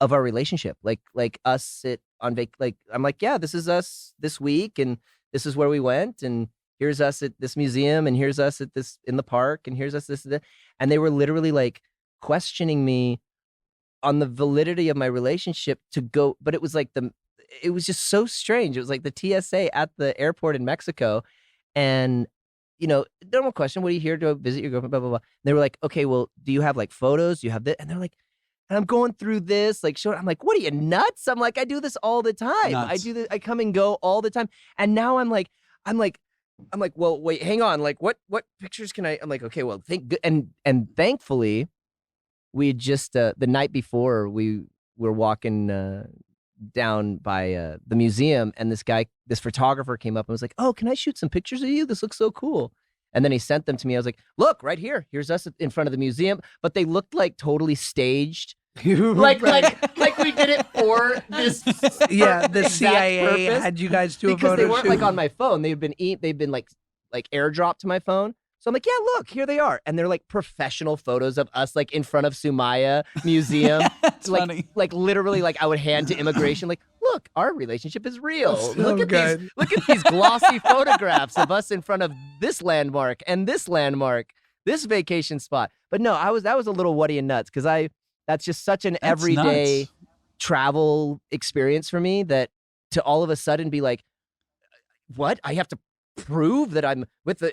of our relationship. Like us I'm like, yeah, this is us this week. And this is where we went. And here's us at this museum. And here's us at this in the park. And here's us this. And they were literally like questioning me on the validity of my relationship to go. But it was like it was just so strange. It was like the TSA at the airport in Mexico. And, normal question, what are you here to visit your girlfriend, blah, blah, blah. And they were like, okay, well, do you have like photos? Do you have this? And they're like, and I'm going through this, like, I'm like, what are you, nuts? I'm like, I do this all the time. Nuts. I do this, I come and go all the time. And now I'm like, well, wait, hang on. Like, what pictures can I'm like, okay, well, and thankfully, we had just, the night before, we were walking down by the museum, and this photographer came up and was like, oh, can I shoot some pictures of you? This looks so cool. And then he sent them to me. I was like, look, right here. Here's us in front of the museum. But they looked like totally staged. like we did it for this. Yeah, the exact CIA purpose. had you guys do a Because photo they weren't shoot. like on my phone. They've been like airdropped to my phone. So I'm like, yeah, look, here they are. And they're like professional photos of us like in front of Sumaya Museum. That's like, funny. like literally like I would hand to immigration, like, look, our relationship is real. So Look at these glossy photographs of us in front of this landmark and this landmark, this vacation spot. But no, that was a little what are you nuts? Because that's just such an everyday nuts. travel experience for me that to all of a sudden be like, what? I have to prove that I'm with the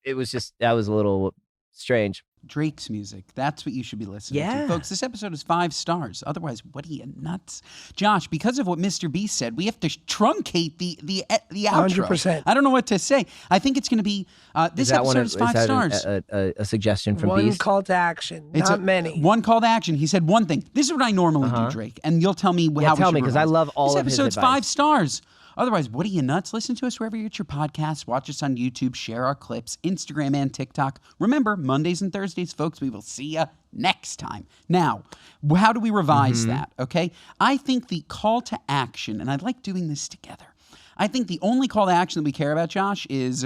it was that was a little strange. Drake's music. That's what you should be listening Yeah. to. Folks, this episode is 5 stars. Otherwise, what are you, nuts? Josh, because of what MrBeast said, we have to truncate the outro. 100%. I don't know what to say. I think it's going to be, this episode is 5 stars. A suggestion from One Beast? call to action, It's not many. One call to action. He said one thing. This is what I normally do, Drake. And you'll tell me how we tell should me, because I revise. love all this of his episode's advice. 5 stars. Otherwise, what are you, nuts? Listen to us wherever you get your podcasts. Watch us on YouTube. Share our clips. Instagram and TikTok. Remember, Mondays and Thursdays, folks, we will see you next time. Now, how do we revise that, okay? I think the call to action, and I like doing this together. I think the only call to action that we care about, Josh, is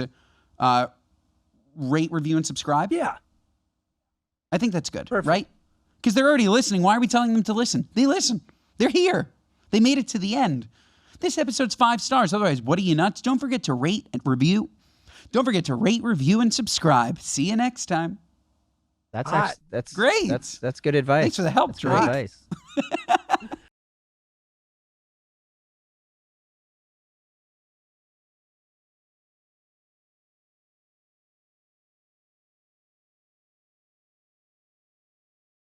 rate, review, and subscribe. Yeah. I think that's good, Perfect. right? Because they're already listening. Why are we telling them to listen? They listen. They're here. They made it to the end. This episode's 5 stars. Otherwise, what are you, nuts? Don't forget to rate and review. Don't forget to rate, review, and subscribe. See you next time. That's Hot. that's Great. That's good advice. Thanks for the help, That's great Drake. advice.